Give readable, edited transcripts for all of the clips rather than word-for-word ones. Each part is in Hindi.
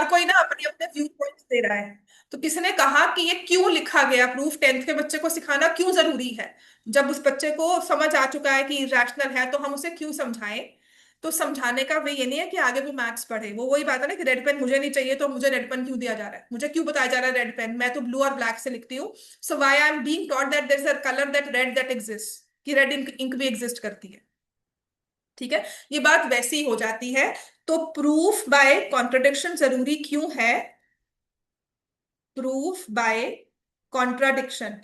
हर कोई ना अपने अपने व्यू पॉइंट्स दे रहा है। तो किसी ने कहा कि ये क्यों लिखा गया प्रूफ 10th के बच्चे को सिखाना क्यों जरूरी है? जब उस बच्चे को समझ आ चुका है कि इरेशनल है तो हम उसे क्यों समझाएं? तो समझाने का वे ये नहीं है कि आगे भी मैथ्स पढ़े। वो वही बात है ना कि रेड पेन मुझे नहीं चाहिए तो मुझे रेड पेन क्यों दिया जा रहा है, मुझे क्यों बताया जा रहा है रेड पेन, मैं तो ब्लू और ब्लैक से लिखती हूँ। So why I am being taught that there is a colour that red that exist, कि रेड इंक भी एग्जिस्ट करती है। ठीक है, ये बात वैसी हो जाती है। तो प्रूफ बाय कॉन्ट्रडिक्शन जरूरी क्यों है? प्रूफ बाय कॉन्ट्राडिक्शन,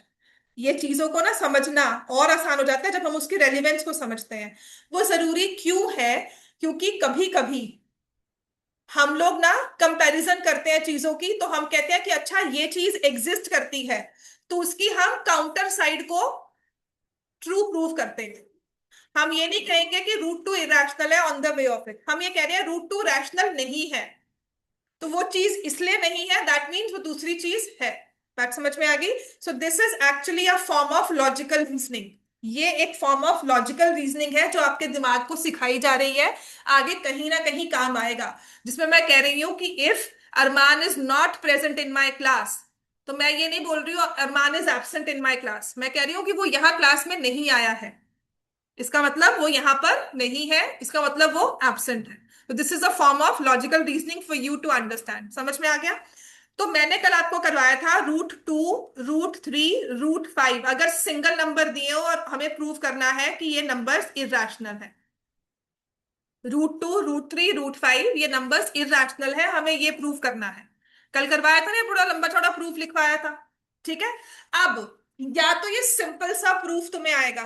ये चीजों को ना समझना और आसान हो जाता है जब हम उसकी रेलिवेंस को समझते हैं। वो जरूरी क्यों है? क्योंकि कभी कभी हम लोग ना कंपैरिजन करते हैं चीजों की, तो हम कहते हैं कि अच्छा ये चीज एग्जिस्ट करती है, तो उसकी हम काउंटर साइड को ट्रू प्रूव करते हैं। हम ये नहीं कहेंगे कि रूट टू इरेशनल है on the way of it, हम ये कह रहे हैं रूट टू रैशनल नहीं है। तो वो चीज इसलिए नहीं है, दैट मीन्स वो दूसरी चीज है। बात समझ में आ गई? सो this is actually a form of logical reasoning. ये एक फॉर्म ऑफ लॉजिकल रीजनिंग है जो आपके दिमाग को सिखाई जा रही है, आगे कहीं ना कहीं काम आएगा। जिसमें मैं कह रही हूं कि if Arman is not present in my class, तो मैं ये नहीं बोल रही हूँ Arman is absent in my class, मैं कह रही हूँ कि वो यहाँ क्लास में नहीं आया है। इसका मतलब वो यहां पर नहीं है, इसका मतलब वो एब्सेंट है। तो this is a form of logical reasoning for you to understand. समझ में आ गया? तो मैंने कल आपको करवाया था रूट 2, रूट 3, रूट 5, अगर सिंगल नंबर दिए हो और हमें प्रूव करना है कि ये नंबर्स इरेशनल है। रूट 2, रूट 3, रूट 5 ये नंबर्स इरेशनल है, हमें ये प्रूव करना है। कल करवाया था ना, ये बड़ा लंबा चौड़ा प्रूफ लिखवाया था। ठीक है, अब या तो ये सिंपल सा प्रूफ तुम्हें आएगा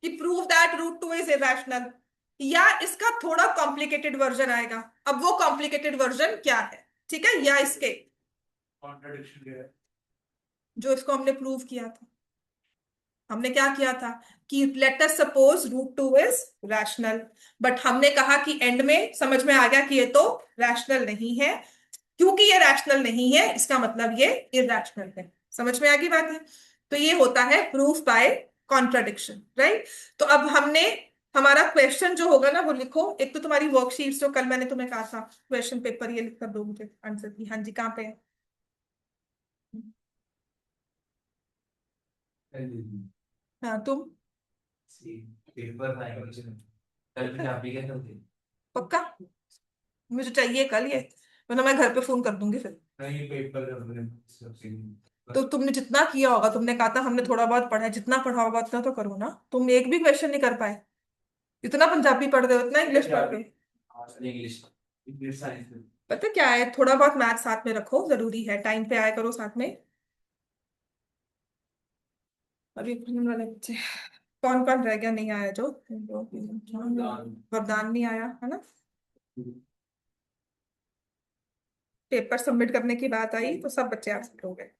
कि prove that root 2 is irrational, या इसका थोड़ा कॉम्प्लिकेटेड वर्जन आएगा। अब वो कॉम्प्लिकेटेड वर्जन क्या है? ठीक है, या इसके कॉन्ट्रडिक्शन जो इसको हमने प्रूव किया था। हमने क्या किया था कि let us suppose root 2 is rational, but हमने कहा कि एंड में समझ में आ गया कि ये तो रैशनल नहीं है। क्योंकि ये रैशनल नहीं है इसका मतलब ये इरैशनल है। समझ में आ गई बात है? तो ये होता है प्रूफ बाय कॉन्ट्रडिक्शन, राइट? तो अब हमने हमारा क्वेश्चन जो होगा ना वो लिखो। एक तो तुम्हारी वर्कशीट्स जो कल मैंने तुम्हें कहा था क्वेश्चन पेपर, ये लिख कर दो मुझे आंसर की। हाँ जी, कहाँ पे है? हाँ तुम पेपर कल भी आप ही क्या करते? पक्का मुझे चाहिए कल ये, वरना मैं घर पे फोन कर दूंगी फिर। नहीं पेपर तो तुमने जितना किया होगा, तुमने कहा था हमने थोड़ा बहुत पढ़ा है, जितना पढ़ा होगा उतना तो करो ना। तुम एक भी क्वेश्चन नहीं कर पाए। इतना पंजाबी पढ़ रहे हो, इतना इंग्लिश पढ़ रहे हो। इंग्लिश इंग्लिश साइंस पता क्या है, थोड़ा बहुत मैथ साथ में रखो, जरूरी है, टाइम पे आया करो साथ में। अभी पढ़ने वाले बच्चे कौन कौन रह गया नहीं आया? जो वरदान नहीं आया है ना। पेपर सबमिट करने की बात आई तो सब बच्चे एब्सेंट हो गए।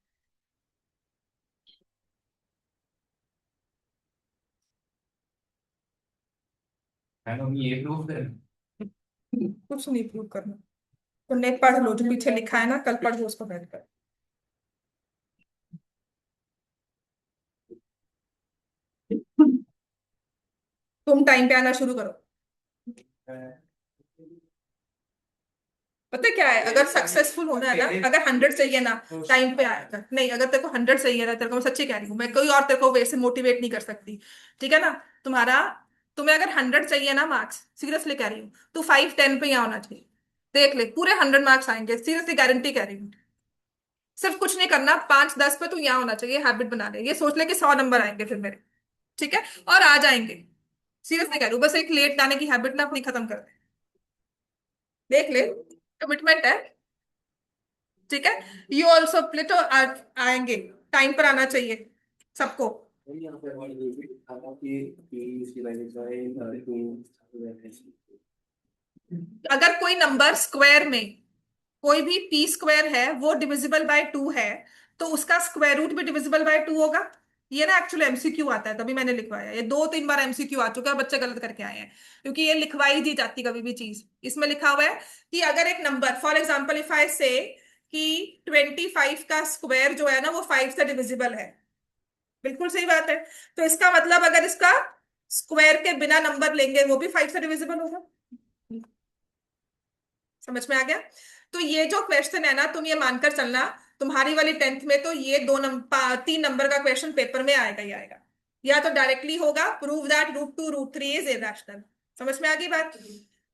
ये प्रूफ कर कुछ नहीं प्रूव करना। तुमने पढ़ लो जो पीछे लिखा है ना, कल पढ़ लो उसको बैठ कर। तुम टाइम पे आना शुरू करो। पता क्या है, अगर सक्सेसफुल होना है ना, अगर 100 चाहिए ना, टाइम पे आया कर। नहीं, अगर तेरे को 100 चाहिए ना, तेरे को मैं सच्ची कह रही हूँ, मैं कोई और तेरे को वैसे मोटिवेट नहीं कर सकती। ठीक है ना? तुम्हारा तुम्हें अगर 100 चाहिए ना मार्क्स, सीरियसली कह रही हूँ, तो 5-10 पे यहाँ होना चाहिए। देख ले, पूरे 100 मार्क्स आएंगे, सीरियसली गारंटी कह रही हूँ। सिर्फ कुछ नहीं करना, 5-10 पे तू यहाँ होना चाहिए, हैबिट बना ले, ये सोच ले कि 100 नंबर आएंगे फिर मेरे। ठीक है, और आ जाएंगे। सीरियसली कह रही हूँ, बस एक लेट आने की हैबिट ना अपनी खत्म कर दे। देख ले, कमिटमेंट है। ठीक है, यू ऑल्सो प्ले तो आएंगे, टाइम पर आना चाहिए सबको। अगर कोई नंबर स्क्वायर में, कोई भी पी स्क्वायर है वो डिविजिबल बाय 2 है, तो उसका स्क्वायर रूट भी डिविजिबल बाय 2 होगा। ये ना एक्चुअली एमसीक्यू आता है, तभी मैंने लिखवाया। ये 2-3 बार एमसीक्यू आ चुका है, बच्चे गलत करके आए हैं, क्योंकि ये लिखवाई दी जाती कभी भी चीज। इसमें लिखा हुआ है कि अगर एक number, for example if I से कि 25 का स्क्वायर जो है ना वो 5 से डिविजिबल है। बिल्कुल सही बात है। तो इसका मतलब अगर इसका स्क्वायर के बिना नंबर लेंगे वो भी 5 से डिविजिबल होगा। समझ में आ गया? तो ये जो क्वेश्चन है ना, तुम ये मानकर चलना, तुम्हारी वाली 10th में तो ये 3 नंबर का क्वेश्चन पेपर में आएगा ही आएगा। या तो डायरेक्टली होगा, प्रूव दैट √2 √3 इज इरेशनल। समझ में आ गई बात?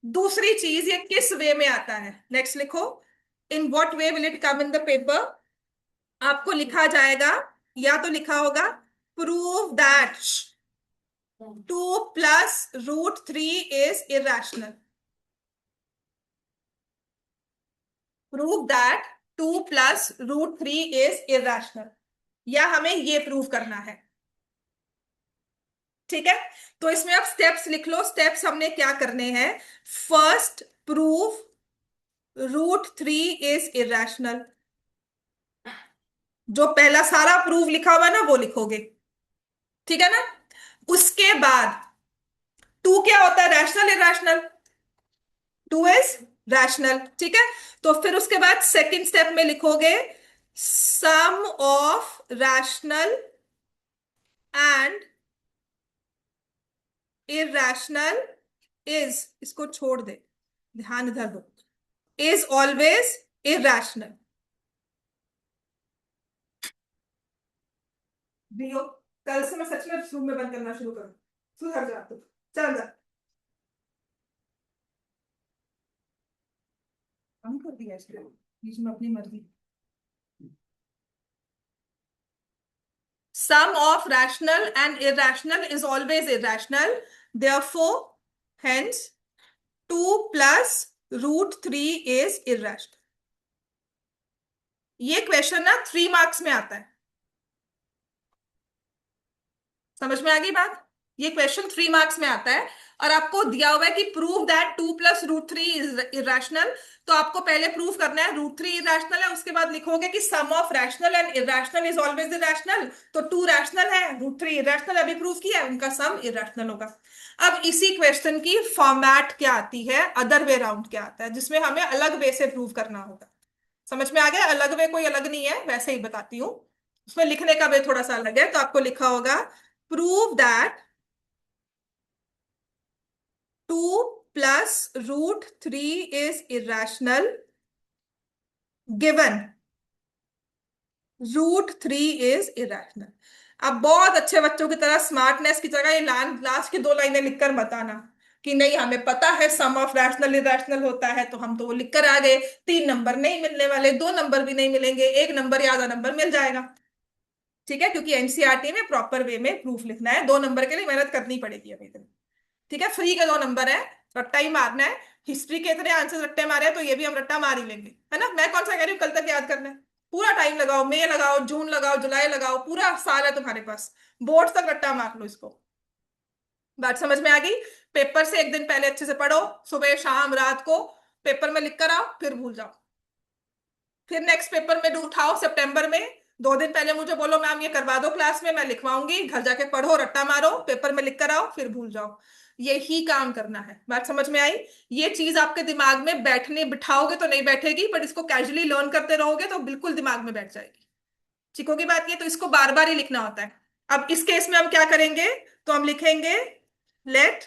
दूसरी चीज, ये किस वे में आता है, नेक्स्ट लिखो, in what way will it come in the paper. आपको लिखा जाएगा, या तो लिखा होगा prove that 2 + √3 is irrational. Prove that 2 + √3 is irrational, या हमें ये प्रूव करना है। ठीक है, तो इसमें आप स्टेप्स लिख लो। स्टेप्स हमने क्या करने हैं? First, prove √3 is irrational. जो पहला सारा प्रूव लिखा हुआ है ना, वो लिखोगे। ठीक है ना? उसके बाद टू क्या होता है? Rational, irrational? 2 is rational. ठीक है, तो फिर उसके बाद सेकंड स्टेप में लिखोगे sum of rational and irrational is, इसको छोड़ दे, ध्यान इधर दो, इज ऑलवेज इरेशनल। दियो, कल से मैं सच में रूम में बंद करना शुरू करूँ। सुधर जा तू, चल अंदर। हम कर दिया इसको बीच में अपनी मर्जी। Sum of rational and irrational is always irrational. Therefore, hence 2 + √3 is irrational. ये क्वेश्चन ना 3 मार्क्स में आता है। समझ में आ गई बात? ये क्वेश्चन 3 मार्क्स में आता है, और आपको दिया हुआ है कि प्रूव दैट 2 + √3 इज इरेशनल। तो आपको पहले प्रूव करना है √3 इरेशनल है, उसके बाद लिखोगे कि sum of rational and irrational is always irrational. तो 2 रैशनल है, √3 इरेशनल, अभी प्रूव किया है, उनका सम इरेशनल होगा। अब इसी क्वेश्चन की फॉर्मेट क्या आती है, अदर वे राउंड क्या आता है, जिसमें हमें अलग वे से प्रूव करना होगा। समझ में आ गया? अलग वे कोई अलग नहीं है, वैसे ही बताती हूँ। उसमें लिखने का वे थोड़ा सा अलग है, तो आपको लिखा होगा prove that 2 + √3 is irrational given √3 is irrational। अब बहुत अच्छे बच्चों की तरह स्मार्टनेस की जगह ये लास्ट की 2 लाइनें लिखकर बताना कि नहीं हमें पता है सम ऑफ रैशनल इरेशनल होता है, तो हम तो वो लिखकर आ गए। 3 नंबर नहीं मिलने वाले, 2 नंबर भी नहीं मिलेंगे, 1 नंबर या आधा नंबर मिल जाएगा। ठीक है, क्योंकि एनसीईआरटी में प्रॉपर वे में प्रूफ लिखना है, 2 नंबर के लिए मेहनत करनी पड़ेगी अभी तक। ठीक है, फ्री के 2 नंबर है, रट्टा ही मारना है। हिस्ट्री के इतने आंसर रट्टे मारे हैं, तो ये भी हम रट्टा मार ही लेंगे, है ना? मैं कौन सा कह रही हूँ कल तक याद करना है? पूरा टाइम लगाओ, मई लगाओ, जून लगाओ, जुलाई लगाओ, पूरा साल है तुम्हारे पास, बोर्ड तक रट्टा मार लो इसको। बात समझ में आ गई? पेपर से एक दिन पहले अच्छे से पढ़ो, सुबह शाम रात को पेपर में लिख कर आओ, फिर भूल जाओ। फिर नेक्स्ट पेपर में उठाओ सितंबर में, 2 दिन पहले मुझे बोलो मैम ये करवा दो क्लास में, मैं लिखवाऊंगी, घर जाके पढ़ो, रट्टा मारो, पेपर में लिख कर आओ, फिर भूल जाओ। यही काम करना है। बात समझ में आई? ये चीज आपके दिमाग में बैठने, बिठाओगे तो नहीं बैठेगी, बट इसको कैजुअली लर्न करते रहोगे तो बिल्कुल दिमाग में बैठ जाएगी। ठीक होगी बात? ये तो इसको बार बार ही लिखना होता है। अब इस केस में हम क्या करेंगे? तो हम लिखेंगे let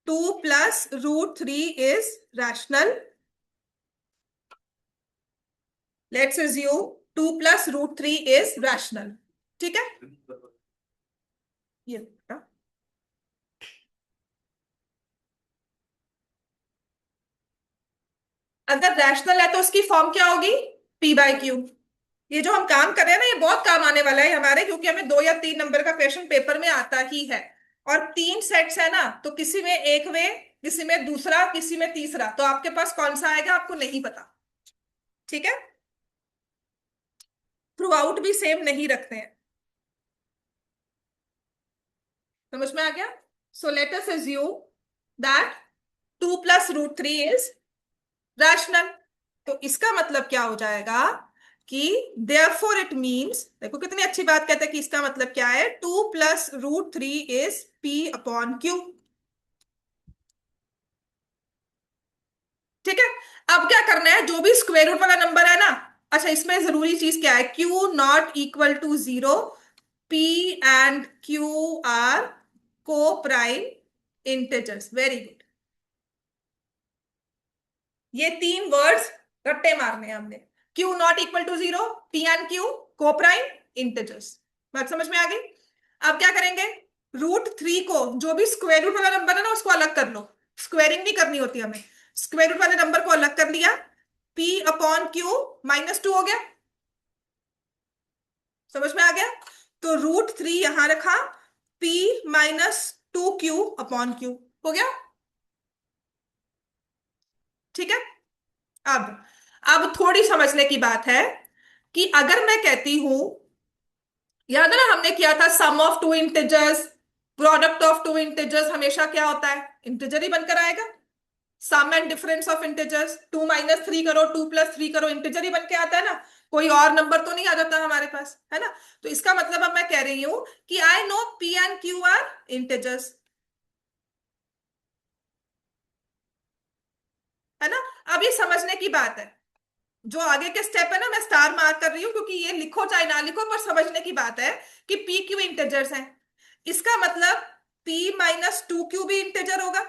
2 + √3 is rational. Let's assume 2 + √3 is rational. ठीक है, ये अगर रैशनल है तो उसकी फॉर्म क्या होगी? P/Q। ये जो हम काम कर रहे हैं ना, ये बहुत काम आने वाला है हमारे, क्योंकि हमें 2 या 3 नंबर का क्वेश्चन पेपर में आता ही है। और 3 सेट्स है ना, तो किसी में एक वे, किसी में दूसरा, किसी में तीसरा, तो आपके पास कौन सा आएगा आपको नहीं पता। ठीक है, थ्रू आउट भी सेम नहीं रखते हैं। समझ में आ गया? So let us assume that 2 + √3 is rational. तो इसका मतलब क्या हो जाएगा कि therefore इट मीन्स, देखो कितनी अच्छी बात कहते हैं कि इसका मतलब क्या है, 2 + √3 इज P/Q। ठीक है, अब क्या करना है, जो भी स्क्वायर रूट वाला नंबर है ना, अच्छा इसमें जरूरी चीज क्या है, Q ≠ = 0, P and Q are coprime integers. Very good. ये तीन वर्ड्स रट्टे मारने हैं हमने। Q not equal to zero, p and q coprime integers. बात समझ में आ गई? अब क्या करेंगे, √3 को, जो भी स्क्वायर रूट वाला नंबर है ना, उसको अलग कर लो। स्क्वेयरिंग नहीं करनी होती हमें। स्क्वायर रूट वाले नंबर को अलग कर लिया, पी अपॉन क्यू -2 हो गया। समझ में आ गया? तो √3 यहां रखा, पी -2 क्यू अपॉन क्यू हो गया। ठीक है। अब अब थोड़ी समझने की बात है कि अगर मैं कहती हूं, याद है ना हमने किया था sum of two integers, product of two integers हमेशा क्या होता है, इंटिजर ही बनकर आएगा। Sum and difference of integers, 2 - 3 करो, 2 + 3 करो, इंटिजर ही बन के आता है ना। कोई और नंबर तो नहीं आ जाता हमारे पास, है ना। तो इसका मतलब अब मैं कह रही हूं कि I know P and Q R integers, है ना। अब ये समझने की बात है, जो आगे के स्टेप है ना, मैं स्टार मार्क कर रही हूं क्योंकि ये लिखो चाहे ना लिखो, पर समझने की बात है कि पी क्यू इंटिजर्स हैं। इसका मतलब p - 2q भी इंटिजर होगा,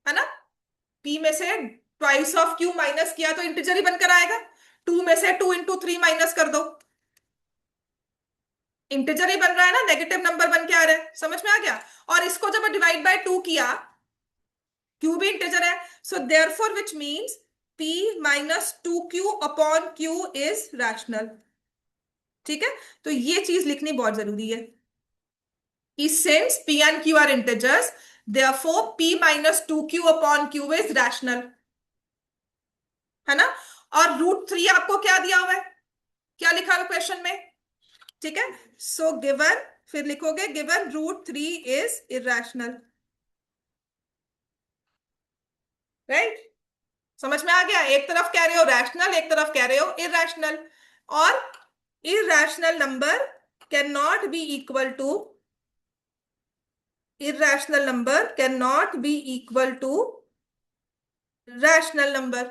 है ना। p में से ट्वाइस ऑफ q माइनस किया तो इंटिजर ही बनकर आएगा। 2 में से 2 × 3 माइनस कर दो, इंटिजर ही बन रहा है ना, नेगेटिव नंबर बन के आ रहा है। समझ में आ गया? और इसको जब डिवाइड बाय 2 किया, q भी इंटिजर है, so therefore which means p -2q upon q is rational. ठीक है। तो ये चीज लिखनी बहुत जरूरी है कि since p and q are integers, therefore p -2q upon q is rational, है ना। और √3 आपको क्या दिया हुआ है, क्या लिखा हुआ क्वेश्चन में? ठीक है। सो गिवन, फिर लिखोगे गिवन √3 इज इरेशनल, राइट। समझ में आ गया? एक तरफ कह रहे हो रैशनल, एक तरफ कह रहे हो इरेशनल। और irrational number can not be equal to, irrational number cannot be equal to rational number।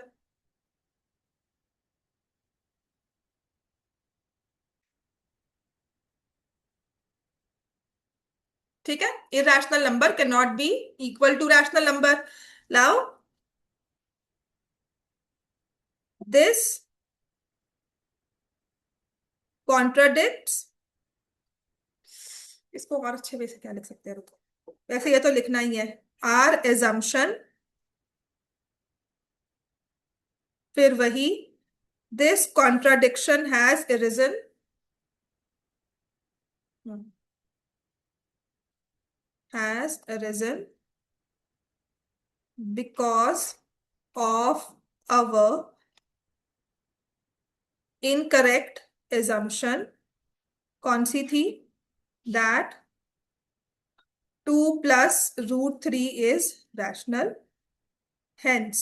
ठीक है। irrational number cannot be equal to rational number। now this contradicts, इसको और अच्छे वे से क्या लिख सकते हैं, रुको, वैसे ये तो लिखना ही है, आर एजम्पशन, फिर वही, this contradiction has arisen, has arisen because of our incorrect assumption। कौन सी थी? That 2 + √3 is rational, hence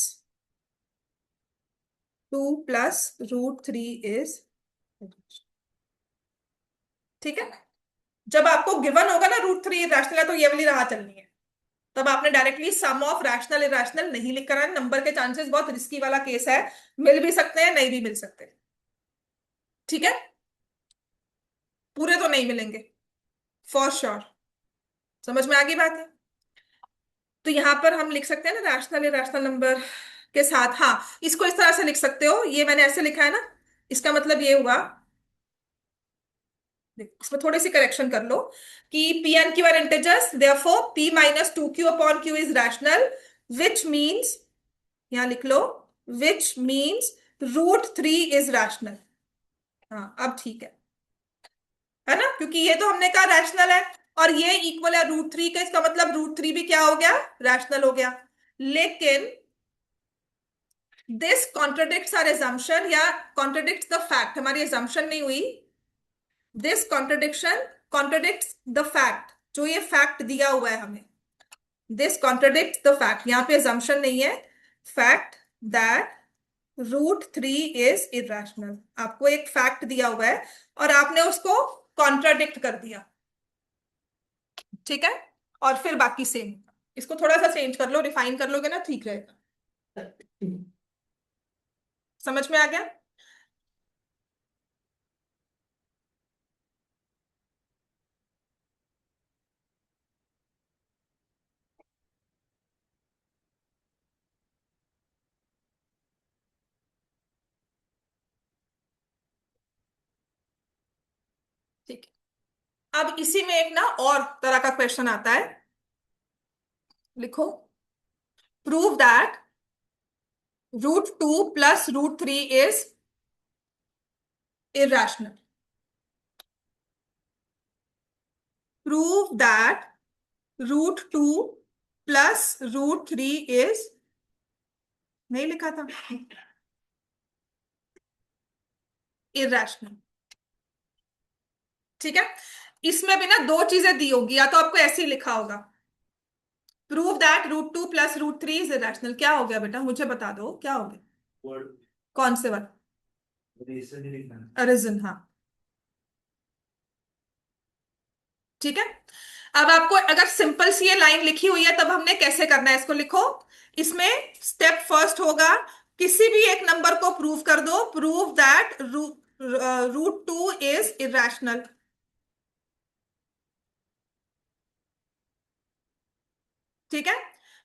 2 + √3 is, ठीक है। जब आपको गिवन होगा ना √3 रैशनल है, तो ये वाली राह चलनी है। तब आपने directly sum of rational irrational नहीं लिख कर आना, नंबर के चांसेस बहुत रिस्की वाला केस है, मिल भी सकते हैं नहीं भी मिल सकते। ठीक है। पूरे तो नहीं मिलेंगे फॉर श्योर। समझ में आ गई बात है? तो यहां पर हम लिख सकते हैं ना रैशनल इरेशनल नंबर के साथ, हाँ, इसको इस तरह से लिख सकते हो, ये मैंने ऐसे लिखा है ना, इसका मतलब ये हुआ, इसमें थोड़ी सी करेक्शन कर लो कि p and q are integers, therefore p -2q upon q is rational, which means, यहां लिख लो, विच मींस √3 इज रैशनल। हाँ अब ठीक है ना, क्योंकि ये तो हमने कहा रैशनल है, और ये इक्वल है √3 का, इसका मतलब √3 भी क्या हो गया, रैशनल हो गया। लेकिन दिस कॉन्ट्रडिक्ट्स आर एजम्पशन, या कॉन्ट्रडिक्ट्स द फैक्ट, हमारी एजम्पशन नहीं हुई, this contradiction contradicts the fact, जो ये फैक्ट दिया हुआ है हमें, दिस कॉन्ट्रडिक्ट्स द फैक्ट, यहां पे assumption नहीं है, फैक्ट दैट √3 इज इरेशनल। आपको एक फैक्ट दिया हुआ है और आपने उसको कॉन्ट्राडिक्ट कर दिया। ठीक है। और फिर बाकी सेम, इसको थोड़ा सा चेंज कर लो, रिफाइन कर लोगे ना, ठीक रहेगा। समझ में आ गया? ठीक है, अब इसी में एक ना और तरह का क्वेश्चन आता है। लिखो, prove that √2 plus √3 is irrational। Prove that √2 plus √3 is, नहीं लिखा था, irrational। ठीक है, इसमें भी ना दो चीजें दी होगी, या तो आपको ऐसे ही लिखा होगा, prove that √2 plus √3 is irrational. क्या हो गया बेटा, मुझे बता दो क्या हो गया। वर्ड कौन से वर्ड? रीजन ही लिखना है। अरिजन, हाँ। ठीक है, अब आपको अगर सिंपल सी ये लाइन लिखी हुई है, तब हमने कैसे करना है इसको, लिखो। इसमें स्टेप फर्स्ट होगा, किसी भी एक नंबर को प्रूव कर दो, प्रूव दैट √2 इज इरेशनल। ठीक है,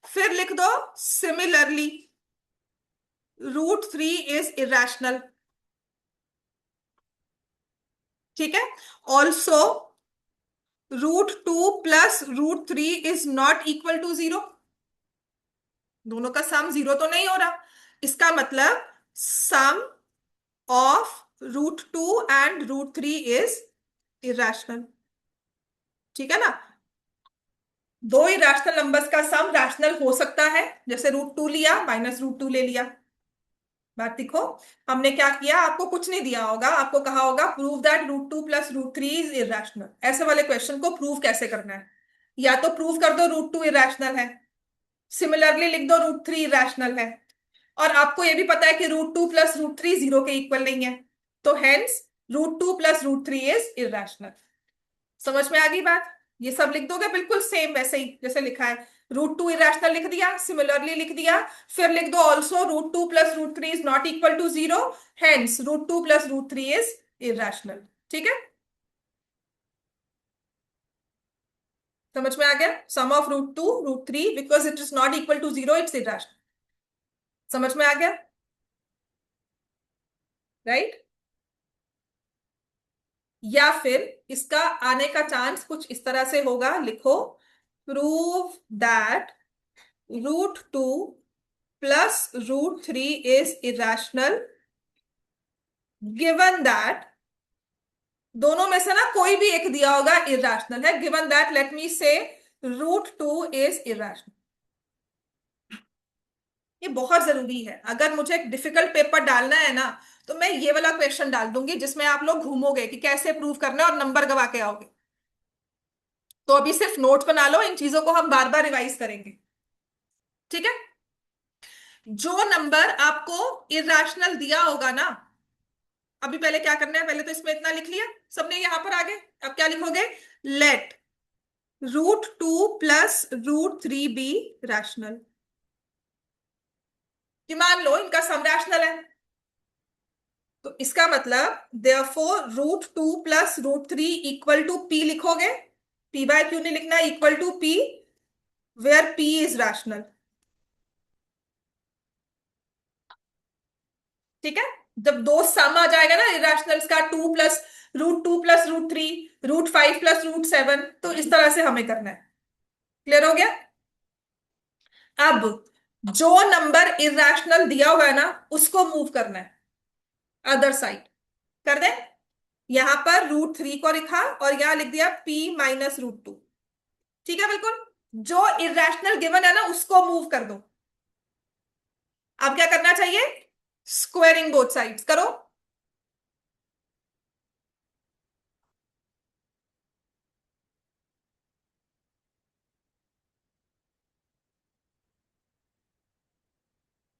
फिर लिख दो सिमिलरली √3 इज इरेशनल। ठीक है, also √2 plus √3 is not equal to 0। दोनों का सम 0 तो नहीं हो रहा, इसका मतलब सम ऑफ √2 एंड √3 इज इरेशनल। ठीक है ना, दो इरेशनल नंबर्स का सम रैशनल हो सकता है, जैसे √2 लिया माइनस √2 ले लिया। बात देखो, हमने क्या किया, आपको कुछ नहीं दिया होगा, आपको कहा होगा prove that √2 plus √3 is irrational. ऐसे वाले क्वेश्चन को प्रूव कैसे करना है, या तो प्रूव कर दो √2 इरेशनल है, सिमिलरली लिख दो √3 इरेशनल है, और आपको यह भी पता है कि √2 प्लस √3 0 के इक्वल नहीं है, तो हेंस √2 प्लस √3 इज इरेशनल। समझ में आ गई बात? ये सब लिख दोगे बिल्कुल सेम वैसे ही जैसे लिखा है, √2 इरेशनल लिख दिया, सिमिलरली लिख दिया, फिर लिख दो also √2 plus √3 is not equal to 0, hence √2 plus √3 is irrational. ठीक है, समझ में आ गया, sum of √2 √3 because it is not equal to 0 it's irrational. समझ में आ गया, राइट? या फिर इसका आने का चांस कुछ इस तरह से होगा, लिखो, prove that √2 plus √3 is irrational given that, दोनों में से ना कोई भी एक दिया होगा इरेशनल है, गिवन दैट लेट मी से √2 इज इरेशनल। ये बहुत जरूरी है, अगर मुझे एक डिफिकल्ट पेपर डालना है ना, तो मैं ये वाला क्वेश्चन डाल दूंगी जिसमें आप लोग घूमोगे कि कैसे प्रूव करना है और नंबर गवा के आओगे। तो अभी सिर्फ नोट बना लो, इन चीजों को हम बार बार रिवाइज करेंगे। ठीक है, जो नंबर आपको इरेशनल दिया होगा ना, अभी पहले क्या करना है, पहले तो इसमें इतना लिख लिया सबने यहां पर आगे, अब क्या लिखोगे, लेट √2 प्लस √3 बी रैशनल। कि मान लो इनका सम रैशनल है, तो इसका मतलब therefore √2 plus √3 equal to p लिखोगे। पी बाय क्यू नहीं लिखना, equal to p, where p is rational. ठीक है, जब दो सम आ जाएगा ना इरेशनल्स का, 2 प्लस √2 प्लस √3, √5 प्लस √7, तो इस तरह से हमें करना है। क्लियर हो गया? अब जो नंबर इरेशनल दिया हुआ है ना, उसको मूव करना है अदर साइड। कर दे, यहां पर √3 को लिखा और यहां लिख दिया p माइनस √2। ठीक है, बिल्कुल जो इरेशनल गिवन है ना उसको मूव कर दो। अब क्या करना चाहिए, स्क्वेयरिंग बोथ साइड्स करो।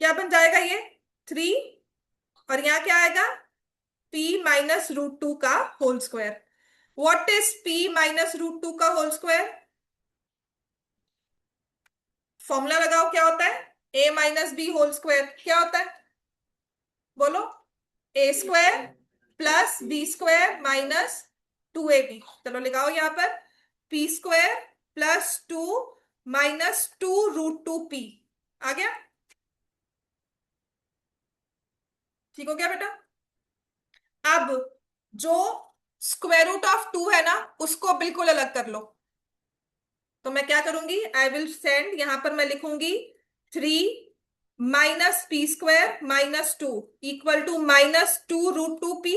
क्या बन जाएगा ये, 3, और यहां क्या आएगा, p माइनस √2 का whole square. What is p minus √2 का होल स्क्वायर? फॉर्मूला लगाओ, क्या होता है, a minus b whole square. क्या होता है, बोलो, a square plus b square minus 2ab। चलो लगाओ यहां पर, p square plus 2 minus 2 √2p। आ गया? ठीक हो गया बेटा? अब जो स्क्वायर रूट ऑफ 2 है ना, उसको बिल्कुल अलग कर लो। तो मैं क्या करूंगी, आई विल सेंड, यहां पर मैं लिखूंगी 3 - p² - 2 इक्वल टू -2√2p।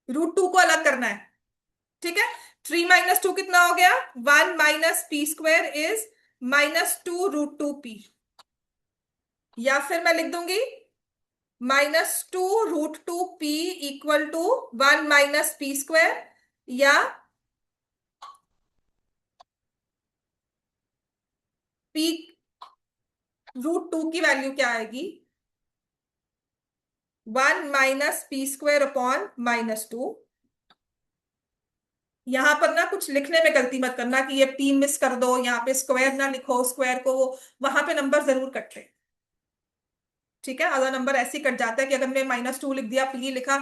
√2 को अलग करना है, ठीक है। 3 - 2 कितना हो गया, 1 - p² इज -2√2p। या फिर मैं लिख दूंगी -2√2p इक्वल टू 1 - p²। या p √2 की वैल्यू क्या आएगी, 1 - p² अपॉन -2। यहां पर ना कुछ लिखने में गलती मत करना कि ये p मिस कर दो, यहाँ पे स्क्वायर ना लिखो, स्क्वायर को वहां पे नंबर जरूर कटते हैं, ठीक है। आधा नंबर ऐसे ही कट जाता है कि अगर मैं -2 लिख दिया, p लिखा,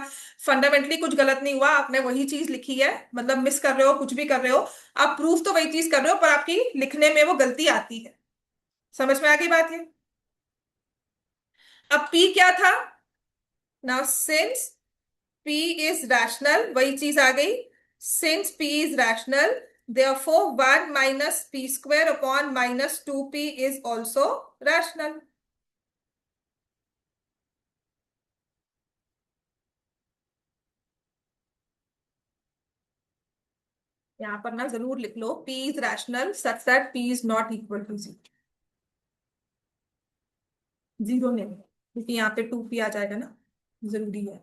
फंडामेंटली कुछ गलत नहीं हुआ, आपने वही चीज लिखी है, मतलब मिस कर रहे हो, कुछ भी कर रहे हो, आप प्रूफ तो वही चीज कर रहे हो, पर आपकी लिखने में वो गलती आती है। समझ में आ गई बात है। अब p क्या था, now since p is rational, वही चीज आ गई, since p is rational, therefore 1 - p² upon -2p is also rational. यहां पर ना जरूर लिख लो p is rational such that p is not equal to 0। Zero नहीं, क्योंकि यहाँ पे 2p आ जाएगा ना, जरूरी है,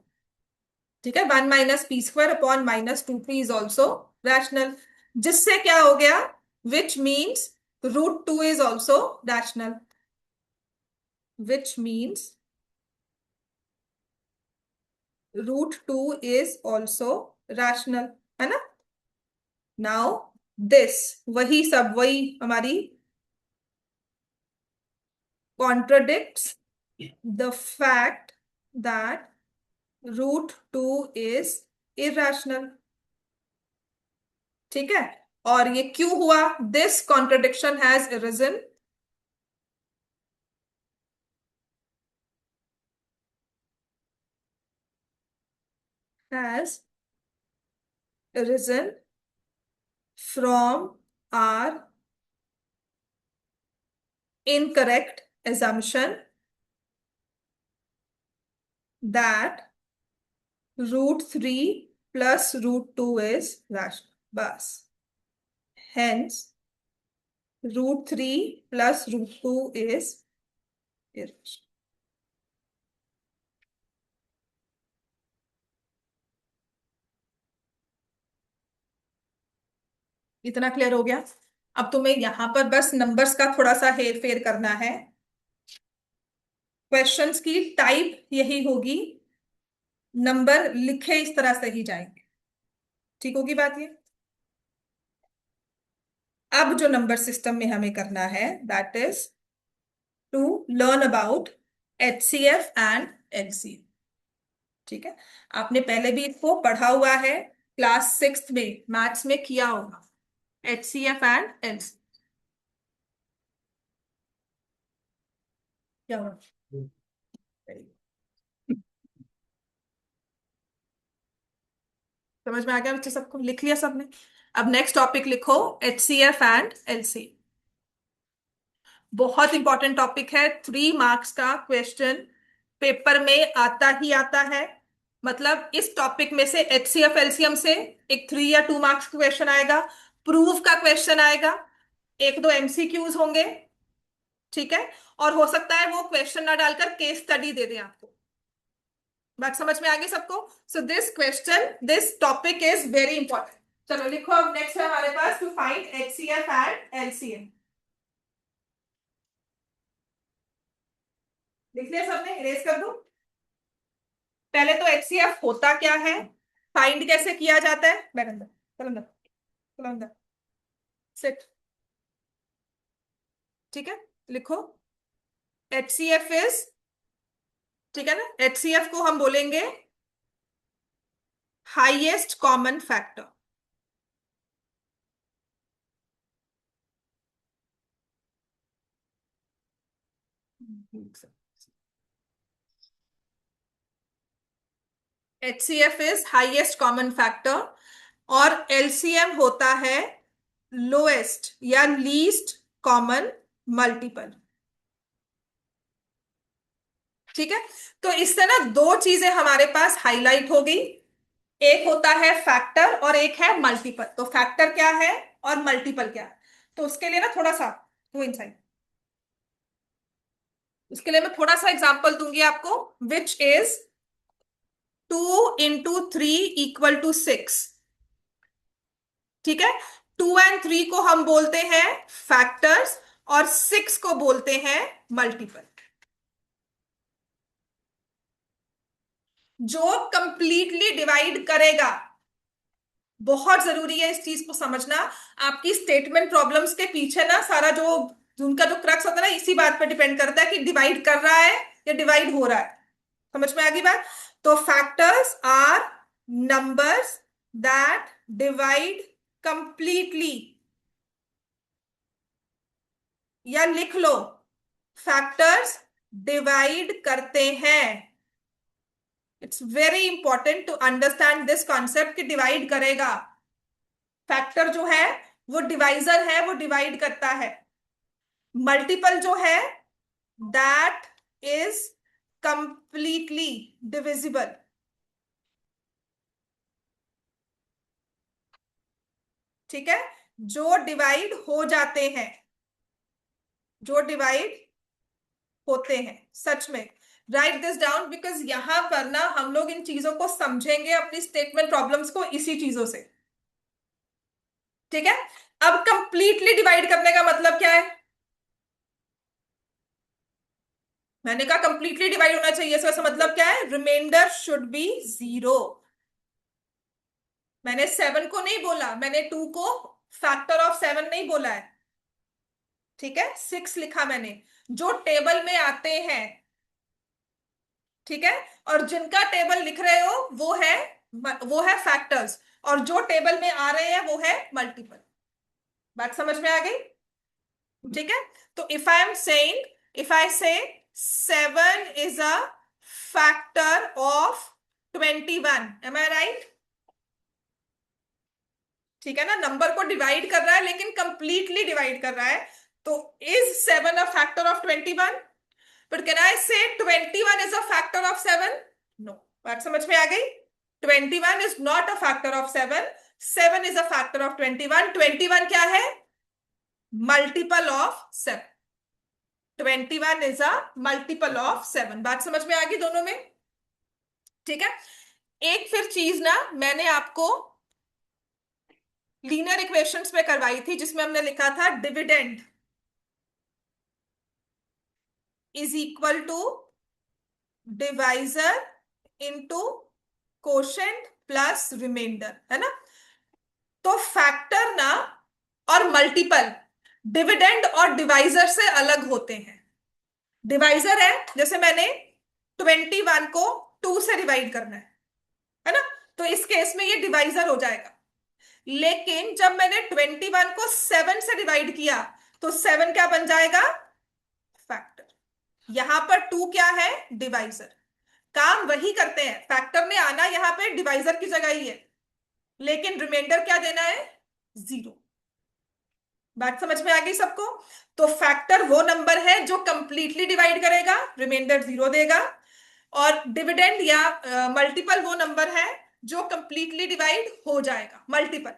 ठीक है। 1 - p² upon -2p is also rational, जिससे क्या हो गया, which means √2 is also rational, which means √2 is also rational, है ना। नाउ दिस, वही सब, वही हमारी contradicts the fact that √2 is irrational, ठीक है। और ये क्यों हुआ, this contradiction has arisen, has arisen from our incorrect assumption that √3 plus √2 is rational. बस, hence √3 plus √2 is irrational. इतना क्लियर हो गया। अब तुम्हें यहां पर बस नंबर्स का थोड़ा सा हेर फेर करना है। क्वेश्चंस की टाइप यही होगी, नंबर लिखे इस तरह से ही जाएंगे, ठीक होगी बात ये। अब जो नंबर सिस्टम में हमें करना है, that is to learn about HCF and LCM, ठीक है। आपने पहले भी इसको पढ़ा हुआ है, क्लास 6 में मैथ्स में किया होगा, HCF एंड LCM। क्या हुआ, समझ में आ गया बच्चे सबको, लिख लिया सबने। अब नेक्स्ट टॉपिक लिखो, HCF एंड LCM। बहुत इंपॉर्टेंट टॉपिक है, 3 मार्क्स का क्वेश्चन पेपर में आता ही आता है। मतलब इस टॉपिक में से HCF LCM से एक 3 या 2 मार्क्स का क्वेश्चन आएगा, प्रूफ का क्वेश्चन आएगा, 1-2 MCQs होंगे, ठीक है। और हो सकता है वो क्वेश्चन ना डालकर केस स्टडी दे दें आपको। बात समझ में आ गई सबको। So this question, this topic is very important. चलो लिखो, अब नेक्स्ट है हमारे पास to find HCF and LCM। लिख लिया सबने, इरेज कर दो। पहले तो HCF होता क्या है, फाइंड कैसे किया जाता है, बैठ अंदर, चल अंदर, चलो अंदर, सिट, ठीक है। लिखो, HCF इज, ठीक है ना, HCF को हम बोलेंगे highest common factor. HCF is highest common factor और LCM होता है लोएस्ट या लीस्ट कॉमन मल्टीपल। ठीक है, तो इससे ना दो चीजें हमारे पास हाईलाइट हो गई। एक होता है फैक्टर और एक है मल्टीपल। तो फैक्टर क्या है और मल्टीपल क्या है, तो उसके लिए ना थोड़ा सा टू इनसाइड, उसके लिए मैं थोड़ा सा एग्जांपल दूंगी आपको, विच इज 2 into 3 = 6। ठीक है, 2 और 3 को हम बोलते हैं फैक्टर्स और 6 को बोलते हैं मल्टीपल। जो कंप्लीटली डिवाइड करेगा, बहुत जरूरी है इस चीज को समझना। आपकी स्टेटमेंट प्रॉब्लम्स के पीछे ना सारा जो उनका जो क्रक्स होता है ना, इसी बात पर डिपेंड करता है कि डिवाइड कर रहा है या डिवाइड हो रहा है। समझ में आ गई बात? तो factors are numbers that divide completely, या लिख लो फैक्टर्स डिवाइड करते हैं। It's very important to understand this concept कि डिवाइड करेगा। फैक्टर जो है वो डिवाइजर है, वो डिवाइड करता है। मल्टीपल जो है दैट इज कंप्लीटली डिविजिबल। ठीक है, जो डिवाइड हो जाते हैं, जो डिवाइड होते हैं सच में। राइट दिस डाउन, बिकॉज यहां पर ना हम लोग इन चीजों को समझेंगे अपनी स्टेटमेंट प्रॉब्लम्स को इसी चीजों से। ठीक है, अब कंप्लीटली डिवाइड करने का मतलब क्या है? मैंने कहा कंप्लीटली डिवाइड होना चाहिए, इसका मतलब क्या है? Remainder should be 0। मैंने 7 को नहीं बोला, मैंने 2 को फैक्टर ऑफ 7 नहीं बोला है। ठीक है, 6 लिखा मैंने। जो टेबल में आते हैं, ठीक है, और जिनका टेबल लिख रहे हो वो है फैक्टर्स, और जो टेबल में आ रहे हैं वो है मल्टीपल। बात समझ में आ गई? ठीक है, तो if I say 7 is a factor of 21, am I right? ठीक है ना, नंबर को डिवाइड कर रहा है लेकिन कंप्लीटली डिवाइड कर रहा है। तो is 7 a factor of 21? But can I say 21 is a factor of 7? No. बात समझ में आ गई? 21 is not a factor of 7। 7 is a factor of 21। 21 क्या है? Multiple of 7। 21 is a multiple of 7। बात समझ में आ गई दोनों में? ठीक है, एक फिर चीज ना मैंने आपको लीनियर इक्वेशंस में करवाई थी, जिसमें हमने लिखा था dividend is equal to divisor into quotient plus remainder, है ना? तो फैक्टर ना और मल्टीपल डिविडेंड और डिवाइजर से अलग होते हैं। डिवाइजर है, जैसे मैंने 21 को 2 से डिवाइड करना है ना? तो इस केस में ये डिवाइजर हो जाएगा। लेकिन जब मैंने 21 को 7 से डिवाइड किया तो 7 क्या बन जाएगा? फैक्टर। यहां पर 2 क्या है? डिवाइजर। काम वही करते हैं, फैक्टर में आना यहां पे डिवाइजर की जगह ही है, लेकिन रिमाइंडर क्या देना है? 0। बात समझ में आ गई सबको? तो फैक्टर वो नंबर है जो कंप्लीटली डिवाइड करेगा, रिमाइंडर 0 देगा। और डिविडेंड या मल्टीपल वो नंबर है जो कंप्लीटली डिवाइड हो जाएगा। Multiple,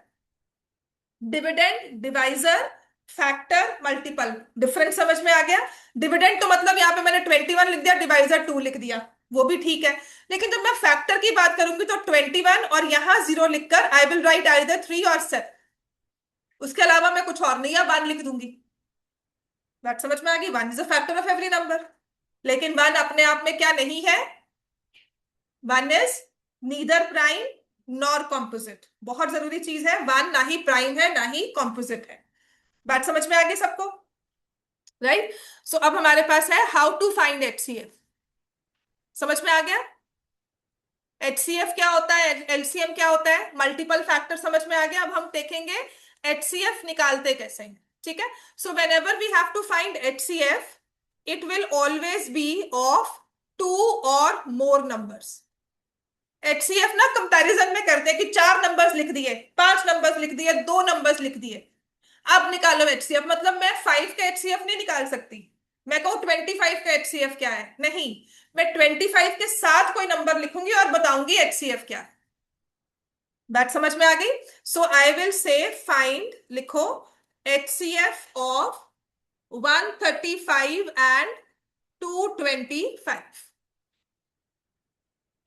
dividend, divisor, factor, multiple. Difference समझ में आ गया? डिविडेंड तो मतलब यहां पे मैंने 21 लिख दिया, डिवाइजर 2 लिख दिया, वो भी ठीक है। लेकिन जब मैं फैक्टर की बात करूंगी तो 21 और यहां 0 लिखकर आई विल राइट आइदर 3 और 7। उसके अलावा मैं कुछ और नहीं, या 1 लिख दूंगी। बात समझ में आ गई? 1 is a factor of every number. लेकिन 1 अपने आप में क्या नहीं है? 1 is neither prime nor composite. बहुत जरूरी चीज है, 1 ना ही प्राइम है ना ही कॉम्पोजिट है। बात समझ में आ गई सबको? राइट। सो अब हमारे पास है हाउ टू फाइंड HCF। समझ में आ गया? HCF क्या होता है, LCM क्या होता है, मल्टीपल फैक्टर समझ में आ गया। अब हम देखेंगे HCF निकालते कैसे हैं। ठीक है, so whenever we have to find HCF, it will always be of 2 और मोर नंबर्स। एचसीएफ ना कंपैरिजन में करते हैं कि 4 नंबर्स लिख दिए, 5 नंबर्स लिख दिए, 2 नंबर्स लिख दिए, अब निकालो एचसीएफ। मतलब मैं 5 का एचसीएफ नहीं निकाल सकती। मैं कहूँ 25 का एचसीएफ क्या है, नहीं, मैं 25 के साथ कोई नंबर लिखूंगी और बताऊंगी एचसीएफ क्या है। बात समझ में आ गई? सो आई विल से फाइंड, लिखो, एचसीएफ ऑफ 135 एंड 225।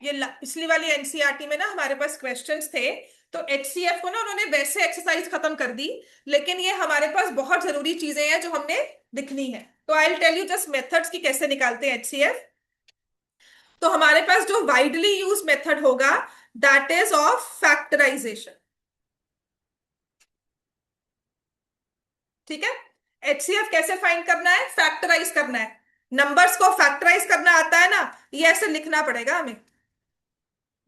ये पिछली वाली एनसीईआरटी में ना हमारे पास क्वेश्चंस थे, तो एचसीएफ को ना उन्होंने वैसे एक्सरसाइज खत्म कर दी, लेकिन ये हमारे पास बहुत जरूरी चीजें हैं जो हमने लिखनी है। तो I will tell you just methods की कैसे निकालते हैं एचसीएफ। तो हमारे पास जो वाइडली यूज मेथड होगा दैट इज ऑफ फैक्टराइजेशन। ठीक है? एचसीएफ कैसे फाइंड करना है? फैक्टराइज करना है। नंबर्स को फैक्टराइज करना आता है ना, ये ऐसे लिखना पड़ेगा हमें।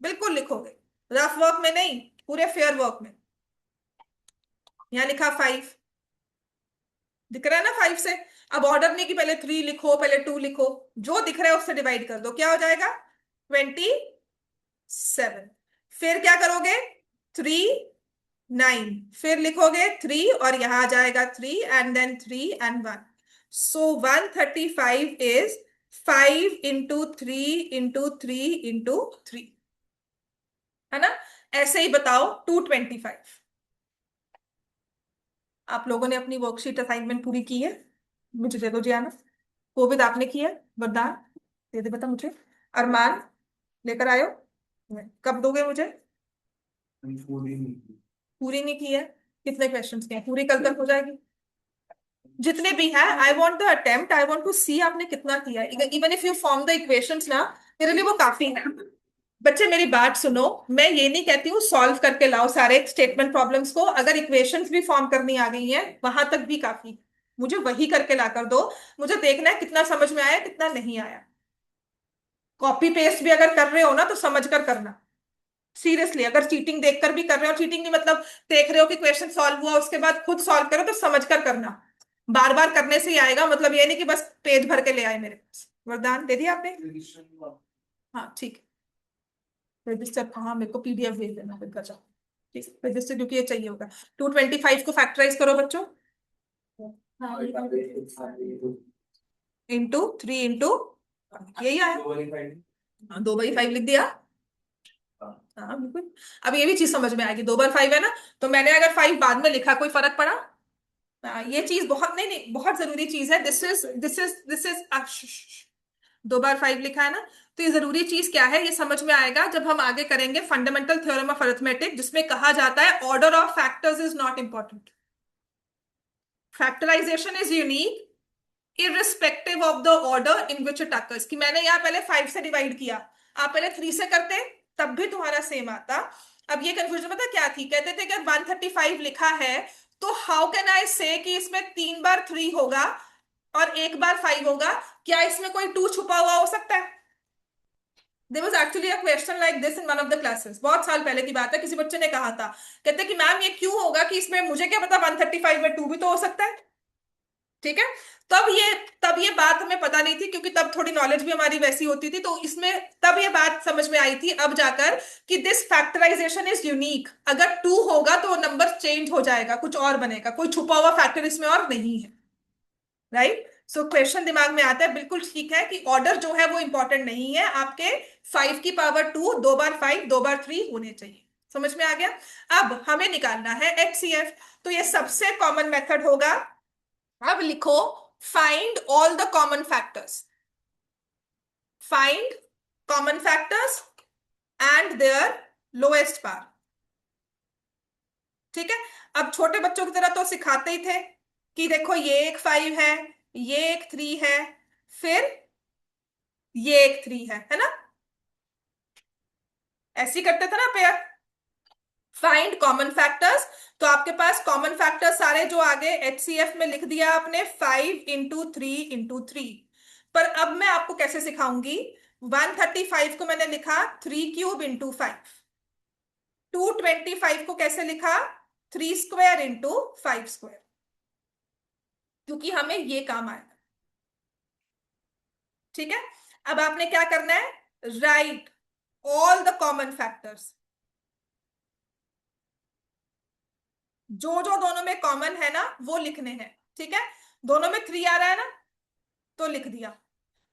बिल्कुल लिखोगे, रफ वर्क में नहीं, पूरे फेयर वर्क में। यहां लिखा 5, दिख रहा है ना 5 से। अब ऑर्डर नहीं कि पहले 3 लिखो पहले 2 लिखो, जो दिख रहा है उससे डिवाइड कर दो, क्या हो जाएगा? 27। फिर क्या करोगे? 3 9, फिर लिखोगे 3 और यहां आ जाएगा 3 and then 3 and 1। So 135 is 5 into 3 into 3 into 3, है ना? ऐसे ही बताओ 225। आप लोगों ने अपनी वर्कशीट असाइनमेंट पूरी की है? मुझे दे दो जियाना। कोविद आपने की है? वरदान दे दे बेटा मुझे। अरमान लेकर आयो। कब दोगे मुझे? पूरी नहीं की। पूरी नहीं की है? कितने क्वेश्चंस के हैं? पूरी कल तक हो जाएगी। जितने भी हैं, I want the attempt, I want to see आपने कितना किया है। Even if you form the equations ना, मेरे लिए वो काफी है। बच्चे मेरी बात सुनो, मैं ये नहीं कहती हूँ सॉल्व करके लाओ सारे स्टेटमेंट प्रॉब्लम्स को, अगर इक्वेशंस भी फॉर्म करनी आ गई हैं वहां तक भी काफी, मुझे वही करके ला कर दो। मुझे देखना है कितना समझ में आया कितना नहीं आया। कॉपी पेस्ट भी अगर कर रहे हो ना तो समझ कर करना। सीरियसली, अगर चीटिंग देखकर भी कर रहे हो, चीटिंग नहीं मतलब देख रहे हो कि क्वेश्चन सॉल्व हुआ उसके बाद खुद सॉल्व करो, तो समझ कर करना। बार बार करने से ही आएगा, मतलब ये नहीं कि बस पेज भर के ले आए मेरे पास। वरदान दे दिया आपने? हाँ ठीक है। रजिस्टर, हाँ मेरे को पीडीएफ भेज देना फिर का। ठीक है, रजिस्टर क्योंकि ये चाहिए होगा। 225 को फैक्टराइज करो बच्चों। हाँ, इंटू 3 इंटू, यही आया। हाँ 2/5 लिख दिया। हाँ बिल्कुल। अब ये भी चीज समझ में आएगी, 2 बार 5 है ना, तो मैंने अगर 5 बाद में लिखा कोई फर्क पड़ा? ये चीज बहुत, नहीं नहीं, बहुत जरूरी चीज है। दिस इज 2 बार 5 लिखा है ना, तो ये जरूरी चीज क्या है ये समझ में आएगा जब हम आगे करेंगे फंडामेंटल थ्योरम ऑफ अरिथमेटिक, जिसमें कहा जाता है order of factors is not important, factorisation is unique irrespective of the order in which it occurs. कि मैंने यहाँ पहले 5 से डिवाइड किया, आप पहले 3 से करते तब भी तुम्हारा सेम आता। अब ये कंफ्यूजन पता क्या थी, कहते थे कि अगर 135 लिखा है तो हाउ कैन आई से कि इसमें 3 बार 3 होगा और 1 बार 5 होगा, क्या इसमें कोई 2 छुपा हुआ हो सकता है? There was actually a question like this in one of the classes, बहुत साल पहले की बात है, किसी बच्चे ने कहा था, कहते कि मैम ये क्यों होगा कि इसमें, मुझे क्या पता 135 में 2 भी तो हो सकता है। ठीक है? तब ये बात हमें पता नहीं थी, क्योंकि तब थोड़ी नॉलेज भी हमारी वैसी होती थी, तो इसमें तब ये बात समझ में आई थी अब जाकर कि दिस फैक्टराइजेशन इज यूनिक, अगर 2 होगा तो नंबर चेंज हो जाएगा, कुछ और बनेगा, कोई छुपा हुआ फैक्टर इसमें और नहीं है। राइट? सो क्वेश्चन दिमाग में आता है, बिल्कुल ठीक है कि ऑर्डर जो है वो इंपॉर्टेंट नहीं है, आपके 5 की पावर 2, 2 बार 5 2 बार 3 होने चाहिए। समझ में आ गया? अब हमें निकालना है एचसीएफ, तो ये सबसे कॉमन मेथड होगा। अब लिखो, find all the common factors, find common factors and their lowest power. ठीक है? अब छोटे बच्चों की तरह तो सिखाते ही थे कि देखो ये एक 5 है, ये एक 3 है, फिर ये एक 3 है ना? ऐसे ही करते थे ना पेयर। फाइंड कॉमन फैक्टर्स, तो आपके पास कॉमन फैक्टर्स सारे जो आगे एचसीएफ में लिख दिया आपने, 5 into 3 into 3। पर अब मैं आपको कैसे सिखाऊंगी, 135 को मैंने लिखा 3 क्यूब इंटू 5, 225 को कैसे लिखा, 3 स्क्वायर इंटू 5 स्क्वायर, क्योंकि हमें ये काम आया। ठीक है? अब आपने क्या करना है, right all the common factors, जो जो दोनों में कॉमन है ना वो लिखने हैं। ठीक है, दोनों में 3 आ रहा है ना, तो लिख दिया।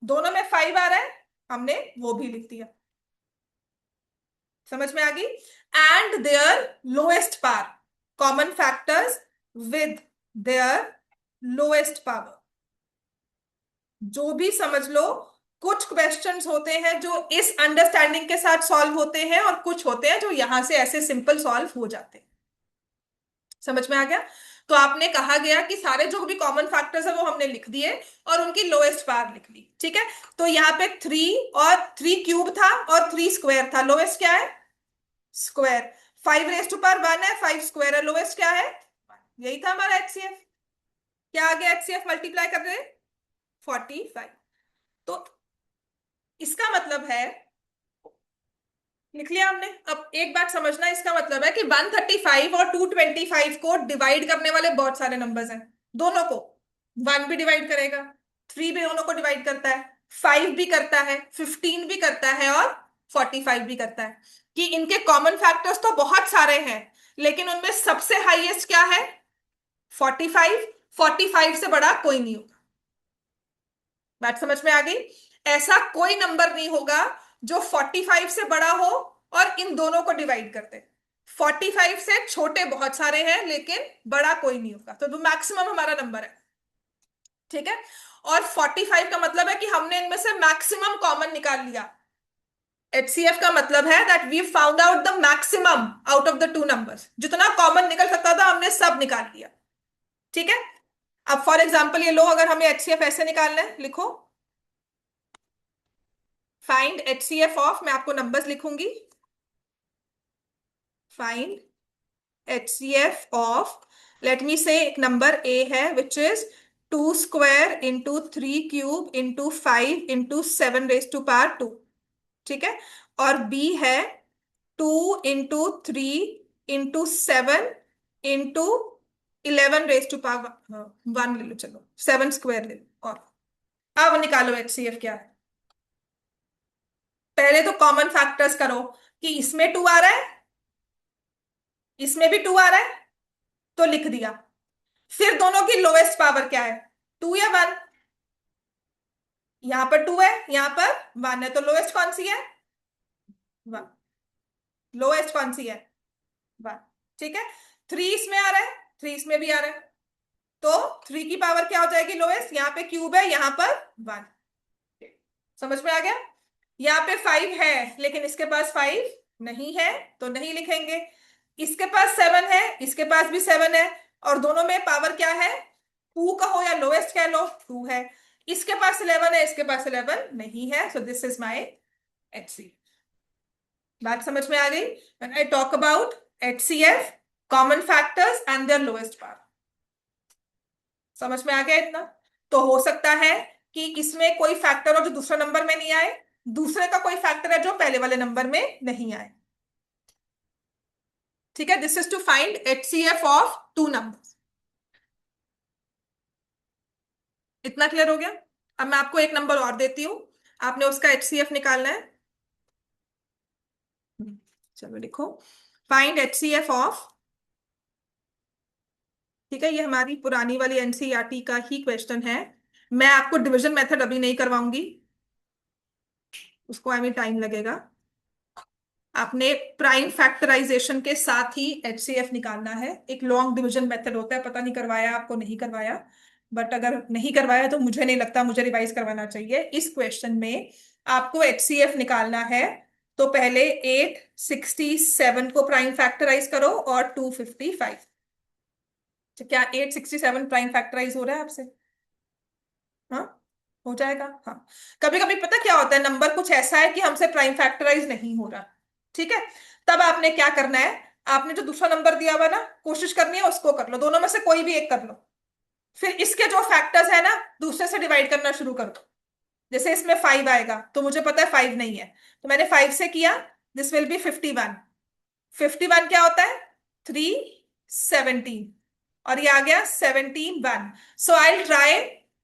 दोनों में 5 आ रहा है, हमने वो भी लिख दिया। समझ में आ गई। And their lowest power, common factors with their lowest power. जो भी समझ लो, कुछ क्वेश्चंस होते हैं जो इस अंडरस्टैंडिंग के साथ सॉल्व होते हैं, और कुछ होते हैं जो यहां से ऐसे सिंपल सॉल्व हो जाते हैं। समझ में आ गया। तो आपने कहा गया कि सारे जो भी कॉमन फैक्टर्स है वो हमने लिख दिए और उनकी लोएस्ट पावर लिख ली। ठीक है, तो यहाँ पे 3 और 3 क्यूब था और 3 स्क्वायर था, लोएस्ट क्या है? स्क्वायर। 5 रेज टू पावर 1 है, 5 स्क्वायर है, लोएस्ट क्या है? यही था हमारा एचसीएफ। क्या आ गया एचसीएफ मल्टीप्लाई कर रहे हैं? 45। तो इसका मतलब है, लिख लिया हमने। अब एक बात समझना, इसका मतलब है कि 135 और 225 को डिवाइड करने वाले बहुत सारे नंबर्स हैं। दोनों को 1 भी डिवाइड करेगा, 3 भी दोनों को डिवाइड करता है, 5 भी करता है, 15 भी करता है, और 45 भी करता है। कि इनके कॉमन फैक्टर्स तो बहुत सारे हैं, लेकिन उनमें सबसे हाईएस्ट क्या है? 45। 45 से बड़ा कोई नहीं होगा। बात समझ में आ गई। ऐसा कोई नंबर नहीं होगा जो 45 से बड़ा हो और इन दोनों को डिवाइड कर दे। 45 से छोटे बहुत सारे हैं, लेकिन बड़ा कोई नहीं होगा, तो मैक्सिमम हमारा नंबर है। ठीक है, और 45 का मतलब है कि हमने इनमें से मैक्सिमम कॉमन निकाल लिया। एचसीएफ का मतलब है that we found out the maximum out of the two numbers. जितना कॉमन निकल सकता था हमने सब निकाल लिया। ठीक है, अब फॉर एग्जाम्पल ये लो, अगर हमें एचसीएफ ऐसे निकालना है, लिखो फाइंड एचसीएफ ऑफ, मैं आपको नंबर्स लिखूंगी। Find HCF of, let me say, एक नंबर ए है which is 2 square into 3 cube into 5 into 7 raise to power 2। ठीक है, और बी है 2 into 3 into 7 into 11 raise to power 1 ले लो, चलो 7 स्क्वायर ले लो। और अब निकालो एचसीएफ क्या है। पहले तो कॉमन फैक्टर्स करो, कि इसमें 2 आ रहा है, इसमें भी 2 आ रहा है, तो लिख दिया। फिर दोनों की लोएस्ट पावर क्या है? 2 या 1? यहां पर 2 है, यहां पर 1 है, तो लोएस्ट कौन सी है? 1। लोएस्ट कौन सी है? 1। ठीक है, 3 इसमें आ रहा है, 3 इसमें भी आ रहा है, तो 3 की पावर क्या हो जाएगी लोएस्ट? यहाँ पे क्यूब है, यहां पर 1। समझ में आ गया। यहाँ पे 5 है, लेकिन इसके पास 5 नहीं है, तो नहीं लिखेंगे। इसके पास 7 है, इसके पास भी 7 है, और दोनों में पावर क्या है? 2 कहो या लोएस्ट कह लो, 2 है। इसके पास 11 है, इसके पास 11 नहीं है, so this is my HC. बात समझ में आ गई। When I talk about HCF, common factors and their lowest power. समझ में आ गया इतना? तो हो सकता है कि इसमें कोई फैक्टर हो जो दूसरा नंबर में नहीं आए, दूसरे का कोई फैक्टर है जो पहले वाले नंबर में नहीं आए। ठीक है, this is to find HCF of two numbers. इतना क्लियर हो गया। अब मैं आपको एक नंबर और देती हूं, आपने उसका एचसीएफ निकालना है। चलो लिखो, फाइंड एचसीएफ ऑफ। ठीक है, ये हमारी पुरानी वाली एनसीईआरटी का ही क्वेश्चन है। मैं आपको डिवीजन मेथड अभी नहीं करवाऊंगी, उसको हमें टाइम लगेगा। आपने प्राइम फैक्टराइजेशन के साथ ही एचसीएफ निकालना है। एक लॉन्ग डिवीजन मेथड होता है, पता नहीं करवाया आपको, नहीं करवाया, बट अगर नहीं करवाया तो मुझे नहीं लगता मुझे रिवाइज करवाना चाहिए। इस क्वेश्चन में आपको एचसीएफ निकालना है, तो पहले 867 को प्राइम फैक्टराइज करो और 255। तो क्या 867 प्राइम फैक्टराइज हो रहा है आपसे? हाँ, हो जाएगा। हाँ, कभी कभी पता क्या होता है, नंबर कुछ ऐसा है कि हमसे प्राइम फैक्टराइज नहीं हो रहा। ठीक है, तब आपने क्या करना है, आपने जो दूसरा नंबर दिया हुआ ना, कोशिश करनी है उसको कर लो, दोनों में से कोई भी एक कर लो। फिर इसके जो फैक्टर्स है ना, दूसरे से डिवाइड करना शुरू कर दो। जैसे इसमें 5 आएगा, तो मुझे पता है 5 नहीं है, तो मैंने 5 से किया, दिस विल बी 51। 51 क्या होता है? 317, और ये आ गया 17 1। So I try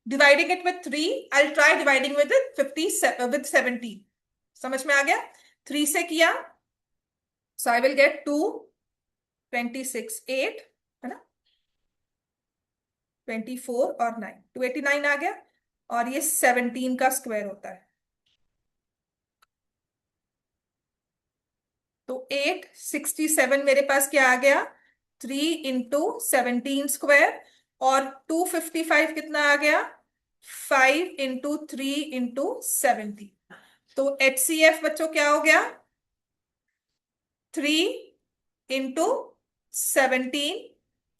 dividing it with 3, I try dividing with 50 with 17। समझ में आ गया। 3 से किया, सो आई विल गेट 2, 26, 8 है ना, 24 और 9, 289 आ गया। और ये 17 का स्क्वायर होता है। तो 867 मेरे पास क्या आ गया, 3 × 17 स्क्वायर। और 255 कितना आ गया, 5 × 3 × 70। तो HCF बच्चों क्या हो गया, 3 × 17,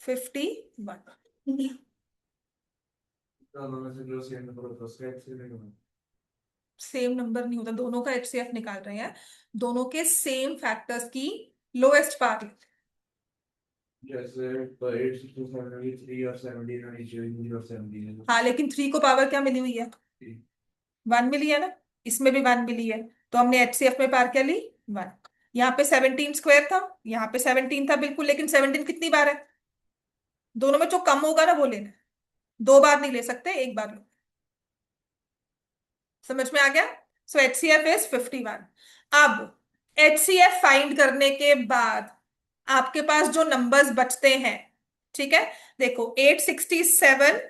51। दोनों में से जो सेम नंबर होता है उसका एक्चुअली नहीं होगा। सेम नंबर नहीं होता, दोनों का HCF निकाल रहे हैं, दोनों के सेम फैक्टर्स की लोएस्ट पावर। जैसे 8 6 7 3 और 17 और 18 और 17 हाँ, लेकिन 3 को पावर क्या मिली हुई है, है। 1 मिली है ना, इसमें भी 1 मिली है, तो हमने HCF में पार क्या ली, 1। यहाँ पे 17 स्क्वायर था, यहाँ पे 17 था बिल्कुल, लेकिन 17 कितनी बार है, दोनों में जो कम होगा ना वो लेना है। 2 बार नहीं ले सकते, 1 बार लो। समझ में आ गया। सो HCF इज 51। अब HCF फाइंड करने के बाद आपके पास जो नंबर्स बचते हैं, ठीक है, देखो 867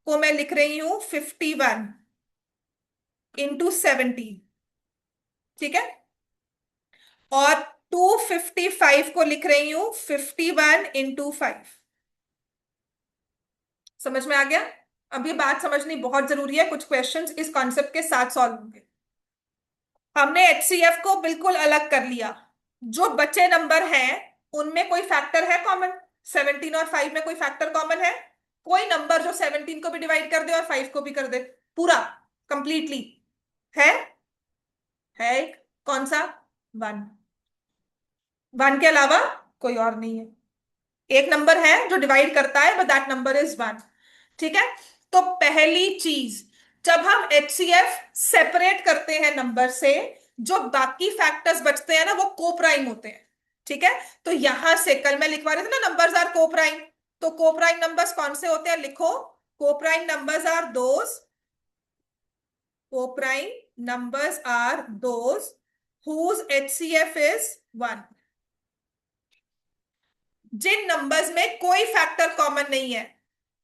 को मैं लिख रही हूं 51 × 17, ठीक है, और 255 को लिख रही हूं 51 × 5। समझ में आ गया। अब ये बात समझनी बहुत जरूरी है, कुछ क्वेश्चंस इस कॉन्सेप्ट के साथ सॉल्व होंगे। हमने HCF को बिल्कुल अलग कर लिया, जो बचे नंबर हैं उनमें कोई फैक्टर है कॉमन, 17 और 5 में कोई फैक्टर कॉमन है, कोई नंबर जो 17 को भी डिवाइड कर दे और 5 को भी कर दे, पूरा कंप्लीटली है। है एक, कौन सा, 1। 1 के अलावा कोई और नहीं है। एक नंबर है जो डिवाइड करता है, बट दैट नंबर इज 1। ठीक है। तो पहली चीज, जब हम HCF सेपरेट करते हैं नंबर से, जो बाकी फैक्टर्स बचते हैं ना वो कोप्राइम होते हैं। ठीक है। तो यहां से कल मैं लिखवा रही थी ना, नंबर्स आर कोप्राइम, तो कोप्राइम नंबर्स कौन से होते हैं, लिखो, coprime numbers are those, coprime numbers are those whose HCF is 1। जिन नंबर्स में कोई फैक्टर कॉमन नहीं है,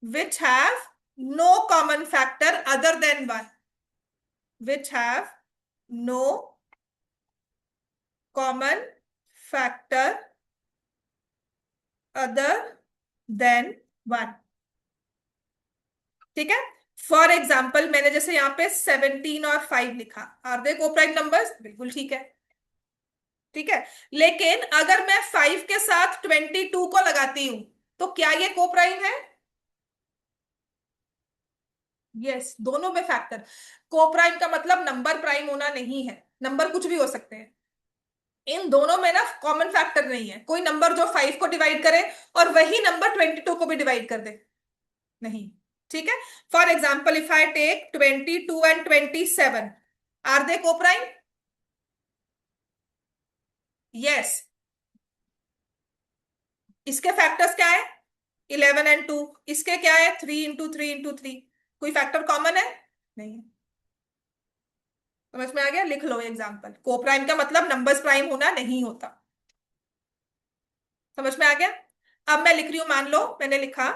which have no common factor other than 1, which have no common factor other than 1। ठीक है। फॉर एग्जाम्पल मैंने जैसे यहाँ पे 17 और 5 लिखा, आर दे कोप्राइम नंबर्स, बिल्कुल ठीक है। ठीक है। लेकिन अगर मैं 5 के साथ 22 को लगाती हूं, तो क्या ये कोप्राइम है, यस, दोनों में फैक्टर। कोप्राइम का मतलब नंबर प्राइम होना नहीं है, नंबर कुछ भी हो सकते हैं। इन दोनों में ना कॉमन फैक्टर नहीं है, कोई नंबर जो 5 को डिवाइड करे और वही नंबर 22 को भी डिवाइड कर दे, नहीं। ठीक है। For example if I take 22 and 27, are they coprime, yes. इसके फैक्टर्स क्या है, 11 एंड 2, इसके क्या है, 3 × 3 × 3। कोई फैक्टर कॉमन है, नहीं। समझ में आ गया, लिख लो एग्जाम्पल, कोप्राइम का मतलब नंबर्स प्राइम होना नहीं होता। समझ में आ गया। अब मैं लिख रही हूं, मान लो मैंने लिखा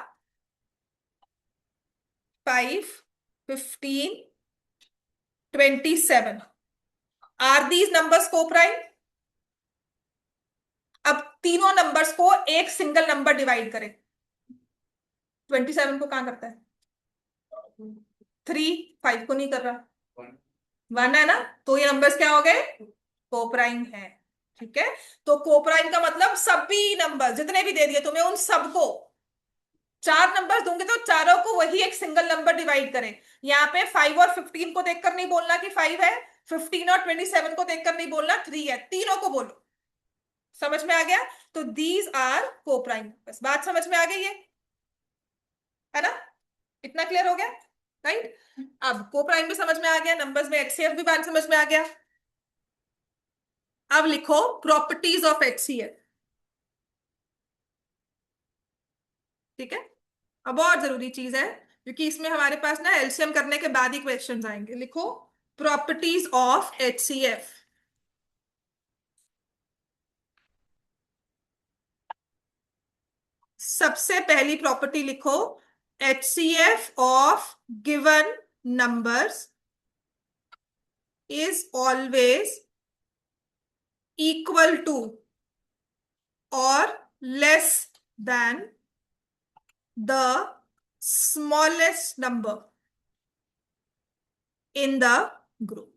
5, 15, 27, आर दीज नंबर्स कोप्राइम। अब तीनों नंबर्स को एक सिंगल नंबर डिवाइड करें, 27 को कहां करता है, 3, 5 को नहीं कर रहा, 1 है ना, तो ये नंबर्स क्या हो गए, कोप्राइम है। ठीक है। तो कोप्राइम का मतलब सभी नंबर जितने भी दे दिए तुम्हें, उन सबको, 4 नंबर दूंगे तो चारों को वही एक सिंगल नंबर डिवाइड करें। यहाँ पे 5 और 15 को देखकर नहीं बोलना कि 5 है, 15 और 27 को देखकर नहीं बोलना 3 है, तीनों को बोलो। समझ में आ गया। तो दीज आर कोप्राइम, बस बात समझ में आ गई है ना, इतना क्लियर हो गया, राइट। अब कोप्राइम भी समझ में आ गया, नंबर्स में HCF भी बात समझ में आ गया। अब लिखो प्रॉपर्टीज ऑफ HCF। ठीक है। अब और जरूरी चीज है, क्योंकि इसमें हमारे पास ना एलसीएम करने के बाद ही क्वेश्चंस आएंगे, लिखो प्रॉपर्टीज ऑफ HCF। सबसे पहली प्रॉपर्टी लिखो, HCF of given numbers is always equal to or less than the smallest number in the group.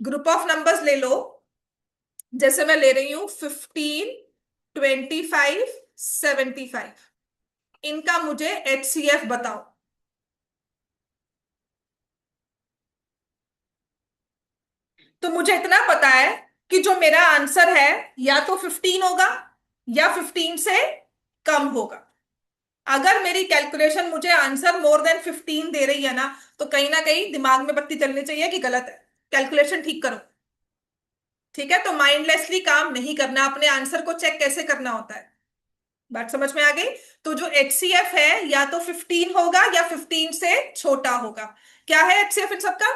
Group of numbers ले लो, जैसे मैं ले रही हूं 15, 25, 75। इनका मुझे HCF बताओ। तो मुझे इतना पता है कि जो मेरा आंसर है या तो 15 होगा या 15 से कम होगा। अगर मेरी कैलकुलेशन मुझे आंसर मोर देन 15 दे रही है ना, तो कहीं ना कहीं दिमाग में बत्ती चलनी चाहिए कि गलत है, कैलकुलेशन ठीक करो। ठीक है, तो माइंडलेसली काम नहीं करना, अपने आंसर को चेक कैसे करना होता है। बात समझ में आ गई? तो जो HCF है या तो 15 होगा या 15 से छोटा होगा। क्या है HCF इन सबका?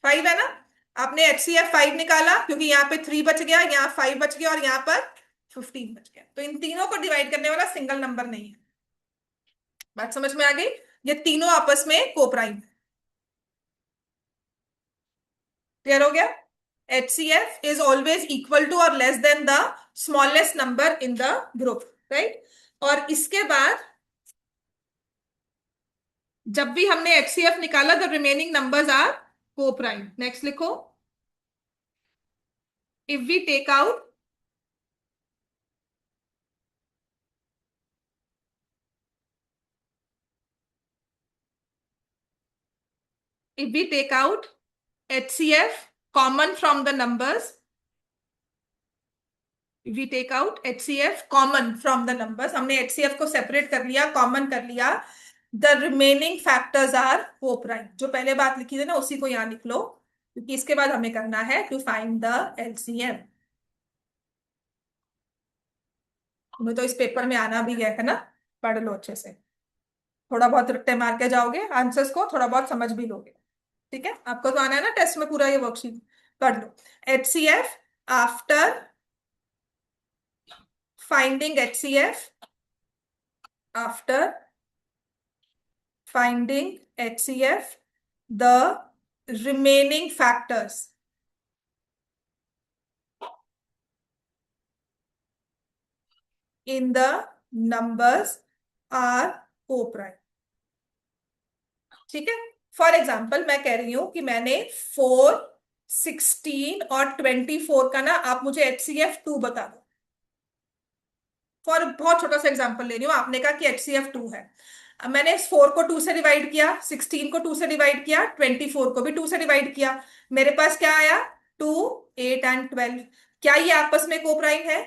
5 है ना। आपने HCF 5 निकाला क्योंकि यहाँ पे 3 बच गया, यहाँ 5 बच गया और यहाँ पर 15 बच गया। तो इन तीनों को डिवाइड करने वाला सिंगल नंबर नहीं है। बात समझ में आ गई? ये तीनों आपस में कोप्राइम। क्लियर हो गया? HCF is always equal to or less than the smallest number in the group, right. और इसके बाद जब भी हमने HCF निकाला, the remaining numbers are coprime. Next लिखो, if we take out if we take out HCF common from the numbers, if we take out HCF common from the numbers, हमने HCF को सेपरेट कर लिया, कॉमन कर लिया, the remaining factors are coprime. जो पहले बात लिखी थी ना उसी को यहां लिख लो, क्योंकि इसके बाद हमें करना है टू फाइंड द LCM। तुम्हें तो इस पेपर में आना भी है ना, पढ़ लो अच्छे से। थोड़ा बहुत रट्टे मार के जाओगे, आंसर्स को थोड़ा बहुत समझ भी लोगे। ठीक है, आपको तो आना है ना टेस्ट में पूरा ये वर्कशीट। पढ़ लो। HCF after finding HCF, after finding HCF, the remaining factors in the numbers are co-prime। ठीक है, फॉर एग्जाम्पल मैं कह रही हूं कि मैंने 4, 16 और 24 का ना, आप मुझे HCF 2 बता दो। फॉर बहुत छोटा सा एग्जाम्पल ले रही हूँ, आपने कहा कि HCF 2 है। अब मैंने 4 को 2 से डिवाइड किया, 16 को 2 से डिवाइड किया, 24 को भी 2 से डिवाइड किया। मेरे पास क्या आया? 2, 8 एंड 12। क्या ये आपस में कोप्राइम है?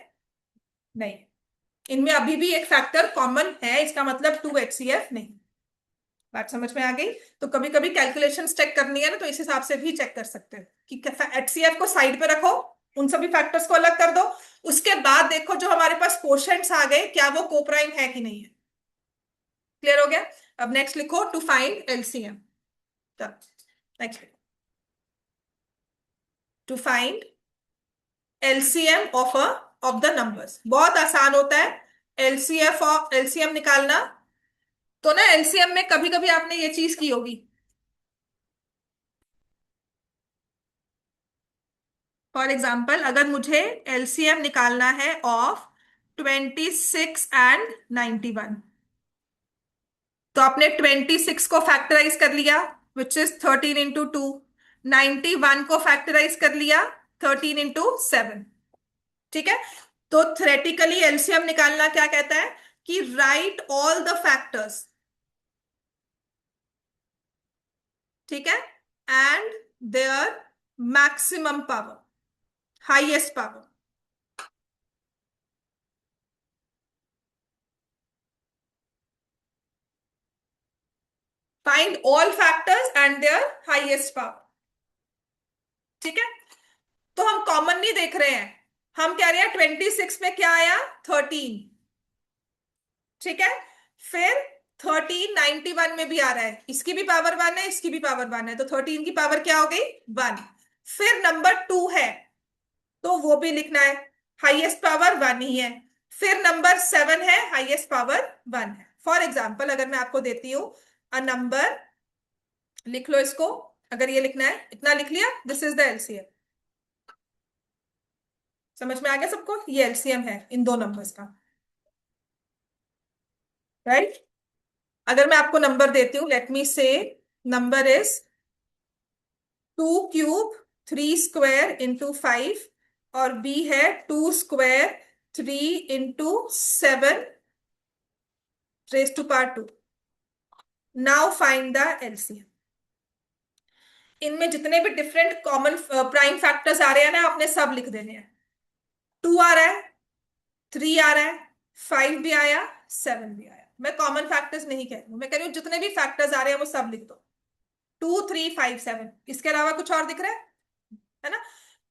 नहीं। इनमें अभी भी एक फैक्टर कॉमन है, इसका मतलब 2 HCF नहीं। बात समझ में आ गई? तो कभी कभी कैलकुलेशन चेक करनी है ना, तो इस हिसाब से भी चेक कर सकते हो कि HCF को साइड पे रखो, उन सभी फैक्टर्स को अलग कर दो, उसके बाद देखो जो हमारे पास कोशेंट्स आ गए, क्या वो कोप्राइम है कि नहीं है। क्लियर हो गया? अब नेक्स्ट लिखो, to find LCM। Next, to find LCM of the numbers. बहुत आसान होता है LCF ऑफ LCM निकालना। तो ना LCM में कभी कभी आपने ये चीज की होगी। फॉर एग्जाम्पल, अगर मुझे LCM निकालना है ऑफ 26 एंड 91, तो आपने 26 को फैक्टराइज कर लिया, विच इज 13 × 2। 91 को फैक्टराइज कर लिया, 13 × 7। ठीक है, तो थ्योरेटिकली LCM निकालना क्या कहता है कि राइट ऑल द फैक्टर्स, ठीक है, and their maximum power, highest power. Find all factors and their highest power. ठीक है, तो हम कॉमन नहीं देख रहे हैं, हम कह रहे हैं 26 में क्या आया? 13। ठीक है, फिर 13 91 में भी आ रहा है, इसकी भी पावर 1 है, इसकी भी पावर 1 है, तो 13 की पावर क्या हो गई? 1। फिर नंबर 2 है, तो वो भी लिखना है, हाईएस्ट पावर 1 ही है। फिर नंबर 7 है, हाईएस्ट पावर 1 है। फॉर एग्जाम्पल अगर मैं आपको देती हूं अ नंबर, लिख लो इसको, अगर ये लिखना है इतना लिख लिया, दिस इज द एलसीएम। समझ में आ गया सबको, ये एलसीएम है इन दो नंबर्स का, राइट। अगर मैं आपको नंबर देती हूँ, let me say number is 2 cube 3 square into 5, और बी है 2 square 3 into 7 raise to power 2। Now find the LCM. इनमें जितने भी डिफरेंट कॉमन प्राइम फैक्टर्स आ रहे हैं ना, आपने सब लिख देने हैं। 2 आ रहा है, 3 आ रहा है, 5 भी आया, 7 भी आया। मैं कॉमन फैक्टर्स नहीं कह रही हूं, मैं कह रही हूँ जितने भी फैक्टर्स आ रहे हैं वो सब लिख दो। 2 3 5 7, इसके अलावा कुछ और दिख रहा है ना?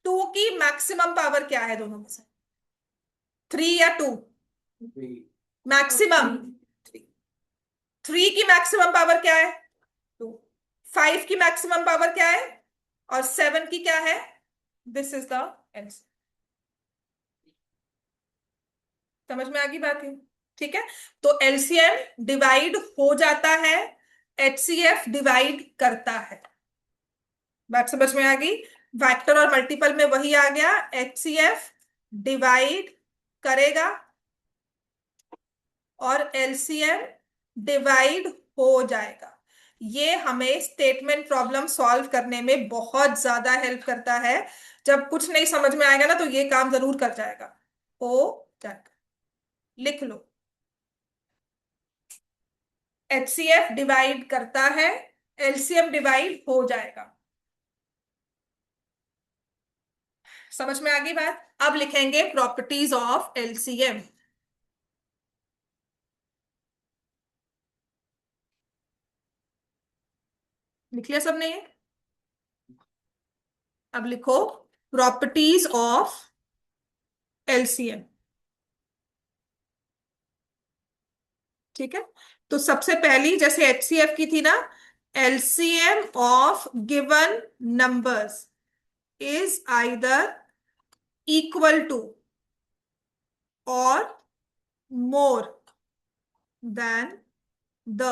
2 की मैक्सिमम पावर क्या है दोनों में से? 3 या 2? मैक्सिमम 3। 3 की मैक्सिमम पावर क्या है? 2। 5 की मैक्सिमम पावर क्या है? और 7 की क्या है? This is the answer. समझ में आ गई बात है? ठीक है, तो एलसीएम डिवाइड हो जाता है, एचसीएफ डिवाइड करता है। बात समझ में आ गई? वेक्टर और मल्टीपल में वही आ गया, एचसीएफ डिवाइड करेगा और एलसीएम डिवाइड हो जाएगा। ये हमें स्टेटमेंट प्रॉब्लम सॉल्व करने में बहुत ज्यादा हेल्प करता है। जब कुछ नहीं समझ में आएगा ना, तो ये काम जरूर कर जाएगा, हो जाएगा। लिख लो, एचसीएफ डिवाइड करता है, एलसीएम डिवाइड हो जाएगा। समझ में आ गई बात? अब लिखेंगे प्रॉपर्टीज ऑफ एलसीएम। लिख लिया सबने ये? अब लिखो प्रॉपर्टीज ऑफ एलसीएम। ठीक है, तो सबसे पहली जैसे एचसीएफ की थी ना, LCM of given numbers is either equal to or more than the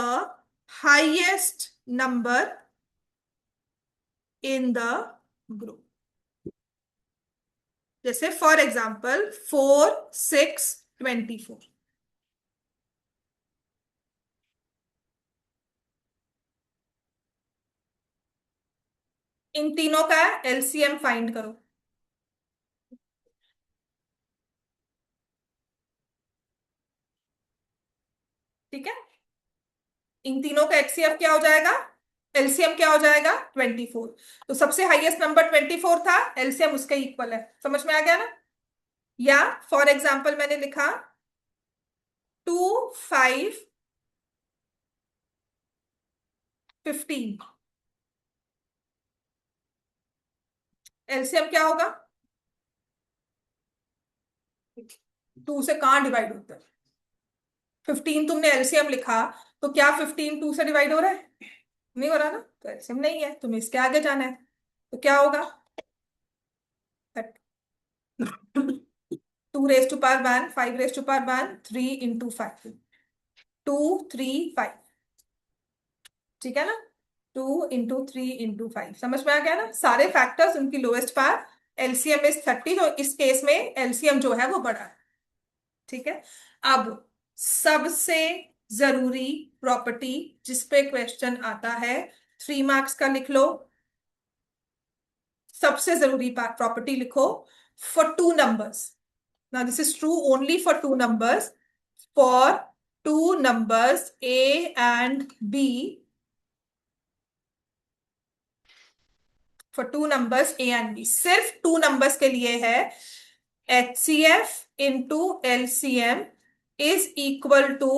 highest number in the group. जैसे फॉर एग्जाम्पल 4 6 24, इन तीनों का एलसीएम फाइंड करो। ठीक है, इन तीनों का एचसीएफ क्या हो जाएगा, एलसीएम क्या हो जाएगा? 24। तो सबसे हाईएस्ट नंबर 24 था, एलसीएम उसके इक्वल है। समझ में आ गया ना? या फॉर एग्जाम्पल मैंने लिखा 2 5 15, एलसीएम क्या होगा? 2 से कहाँ डिवाइड होता है? 15 तुमने एलसीएम लिखा, तो क्या 15 2 से डिवाइड हो रहा है? नहीं हो रहा ना, तो एलसीएम नहीं है, तुम्हें इसके आगे जाना है। तो क्या होगा? 2 raised to power 1, 5 raised to power 1, 3 into 5, 2 3 5। ठीक है ना? 2 into 3 into 5, समझ में आ गया ना? सारे फैक्टर्स उनकी लोएस्ट पावर, एलसीएम इज 30, तो इस केस में एलसीएम जो है वो बड़ा है। ठीक है, अब सबसे जरूरी प्रॉपर्टी जिस पे क्वेश्चन आता है, 3 मार्क्स का लिख लो। सबसे जरूरी प्रॉपर्टी लिखो, for two numbers. Now this is true only for two numbers. For two numbers A and B, for two numbers A and B, सिर्फ टू नंबर्स के लिए है, HCF into LCM is equal to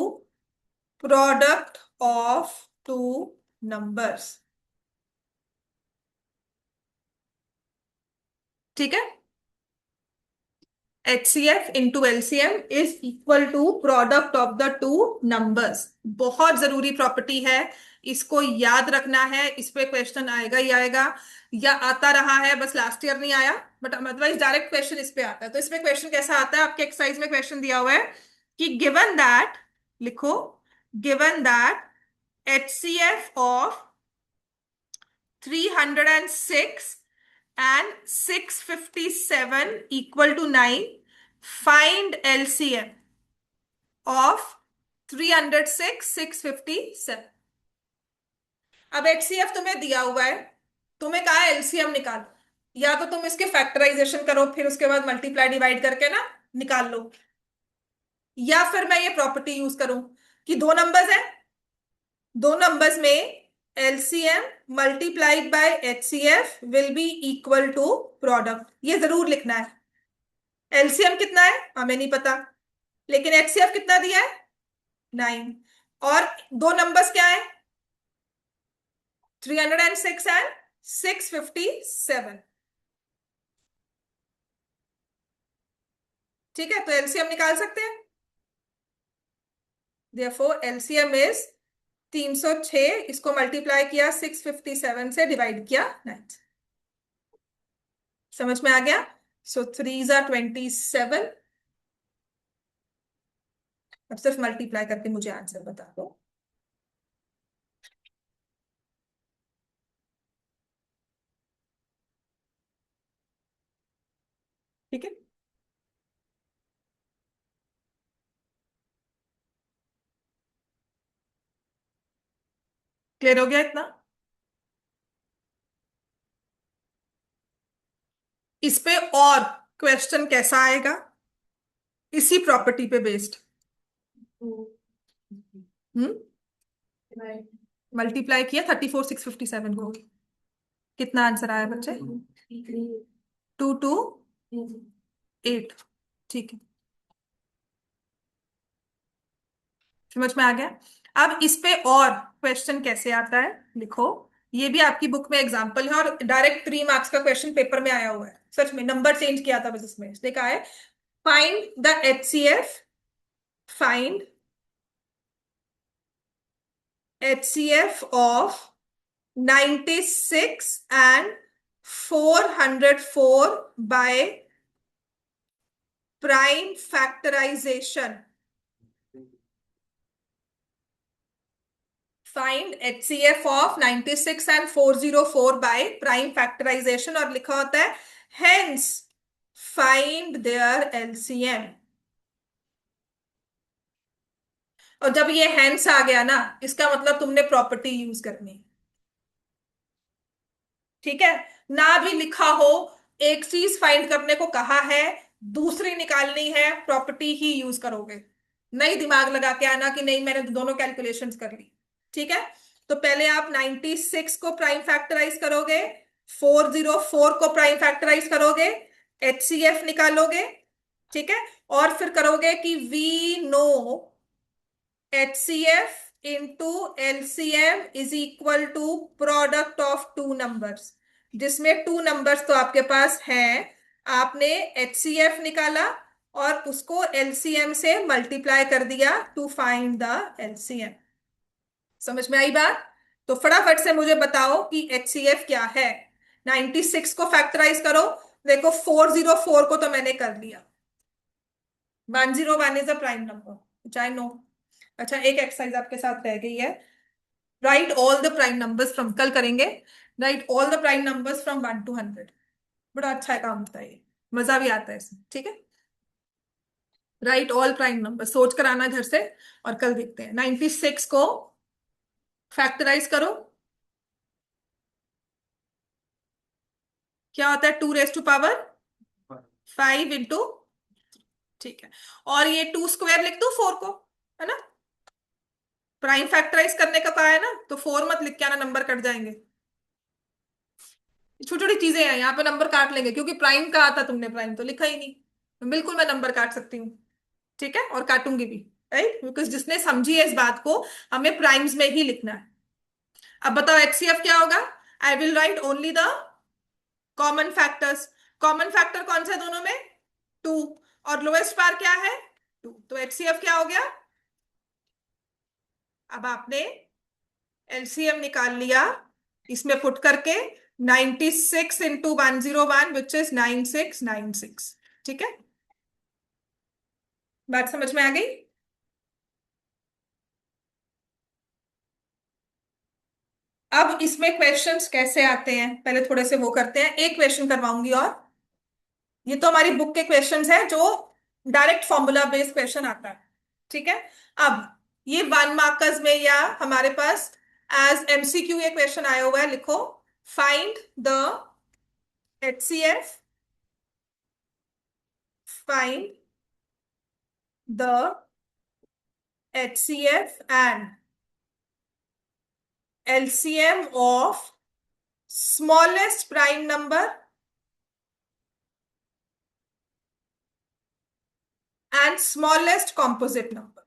product of two numbers। ठीक है, HCF into LCM is equal to product of the two numbers। बहुत जरूरी प्रॉपर्टी है, इसको याद रखना है, इस पे क्वेश्चन आएगा ही आएगा, या आता रहा है, बस लास्ट ईयर नहीं आया, बट अदरवाइज डायरेक्ट क्वेश्चन इस पे आता है। तो इसमें क्वेश्चन कैसा आता है, आपके एक्सरसाइज में क्वेश्चन दिया हुआ है कि गिवन दैट, लिखो, given that HCF of 306 and 657 equal to 9, find LCM of 306 657। अब HCF तुम्हें दिया हुआ है, तुम्हें कहा है एलसीएम निकालो, या तो तुम इसके फैक्टराइजेशन करो, फिर उसके बाद मल्टीप्लाई डिवाइड करके ना निकाल लो, या फिर मैं ये प्रॉपर्टी यूज करूं कि दो नंबर्स हैं, दो नंबर्स में LCM multiplied by HCF will be equal to product, ये जरूर लिखना है। एलसीएम कितना है हमें नहीं पता, लेकिन एचसीएफ कितना दिया है, 9, और दो नंबर्स क्या है, 306 एंड 657। ठीक है, तो एलसीएम निकाल सकते हैं। देयरफॉर एलसीएम इज 306, इसको मल्टीप्लाई किया 657 से, डिवाइड किया 9। समझ में आ गया। सो 3 ज़ा 27। अब सिर्फ मल्टीप्लाई करके मुझे आंसर बता दो। ठीक है, क्लियर हो गया इतना। इस पे और क्वेश्चन कैसा आएगा, इसी प्रॉपर्टी पे बेस्ड। हम्म, मल्टीप्लाई किया 34 657 को, कितना आंसर आया बच्चे, 228। ठीक है, समझ में आ गया। अब इस पे और क्वेश्चन कैसे आता है, लिखो, ये भी आपकी बुक में एग्जांपल है, और डायरेक्ट 3 मार्क्स का क्वेश्चन पेपर में आया हुआ है, सच में नंबर चेंज किया था बस इसमें। इसने कहा है find the HCF, find HCF of 96 and 404 by prime factorization. Find HCF of 96 and 404 by prime factorization, और लिखा होता है हेंस फाइंड देयर LCM। और जब ये हेंस आ गया ना, इसका मतलब तुमने प्रॉपर्टी यूज करनी है। ठीक है, ना भी लिखा हो, एक चीज फाइंड करने को कहा है, दूसरी निकालनी है, प्रॉपर्टी ही यूज करोगे, नहीं दिमाग लगा के आना कि नहीं मैंने दोनों कैलकुलेशंस कर ली। ठीक है, तो पहले आप 96 को प्राइम फैक्टराइज करोगे, 404 को प्राइम फैक्टराइज करोगे, HCF निकालोगे। ठीक है, और फिर करोगे कि we know HCF into LCM is equal to product of two numbers, जिसमें टू नंबर्स तो आपके पास हैं, आपने HCF निकाला और उसको LCM से मल्टीप्लाई कर दिया टू फाइंड द LCM। समझ में आई बात। तो फटाफट से मुझे बताओ कि HCF क्या है। 96 को फैक्टराइज करो, देखो 404 को तो मैंने कर लिया, 101 is a prime number which I know. अच्छा, एक एक्सरसाइज आपके साथ रह गई है, right all the prime numbers from, कल करेंगे, right all the prime numbers from 1 to 100। बड़ा अच्छा है काम होता है ये, मजा भी आता है इसमें। ठीक है, राइट ऑल प्राइम नंबर, सोच कर आना घर से, और कल देखते हैं। 96 को फैक्टराइज करो, क्या होता है, 2 raised to power 5 into, ठीक है, और ये 2 स्क्वायर लिख दो 4 को, है ना, प्राइम फैक्टराइज करने का कहा है ना, तो 4 मत लिख के आना, नंबर कट जाएंगे। छोटी छोटी चीजें हैं, यहाँ पे नंबर काट लेंगे, क्योंकि प्राइम कहा था तुमने, प्राइम तो लिखा ही नहीं, बिल्कुल मैं नंबर काट सकती हूँ। ठीक है, और काटूंगी भी, राइट, बिकॉज जिसने समझी है इस बात को, हमें प्राइम्स में ही लिखना है। अब बताओ HCF क्या होगा, I will write only the common factors. Common factor कौन से दोनों में, 2, और लोएस्ट पार क्या है, 2, तो HCF क्या हो गया। अब आपने एलसीएम निकाल लिया इसमें पुट करके, 96 into 101 विच इज 9696। ठीक है, बात समझ में आ गई? अब इसमें क्वेश्चंस कैसे आते हैं, पहले थोड़े से वो करते हैं, एक क्वेश्चन करवाऊंगी और। ये तो हमारी बुक के क्वेश्चंस हैं जो डायरेक्ट फॉर्मूला बेस्ड क्वेश्चन आता है। ठीक है, अब ये 1 मार्कर्स में या हमारे पास एज एमसीक्यू ये क्वेश्चन आया हुआ है, लिखो find the HCF, find the HCF and LCM of smallest prime number and smallest composite number।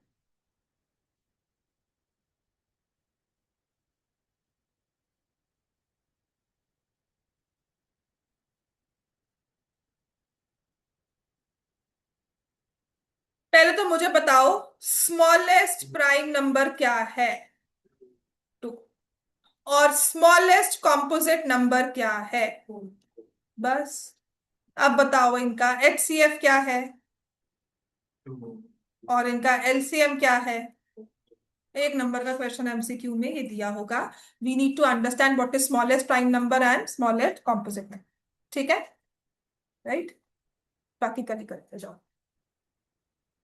पहले तो मुझे बताओ स्मॉलेस्ट प्राइम नंबर क्या है, 2, और स्मॉलेस्ट कॉम्पोजिट नंबर क्या है, बस। अब बताओ इनका HCF क्या है और इनका LCM क्या है। एक नंबर का क्वेश्चन एमसीक्यू में ये दिया होगा। We need to understand what is smallest prime number and smallest composite number. ठीक है, राइट, बाकी कल ही करते जाओ।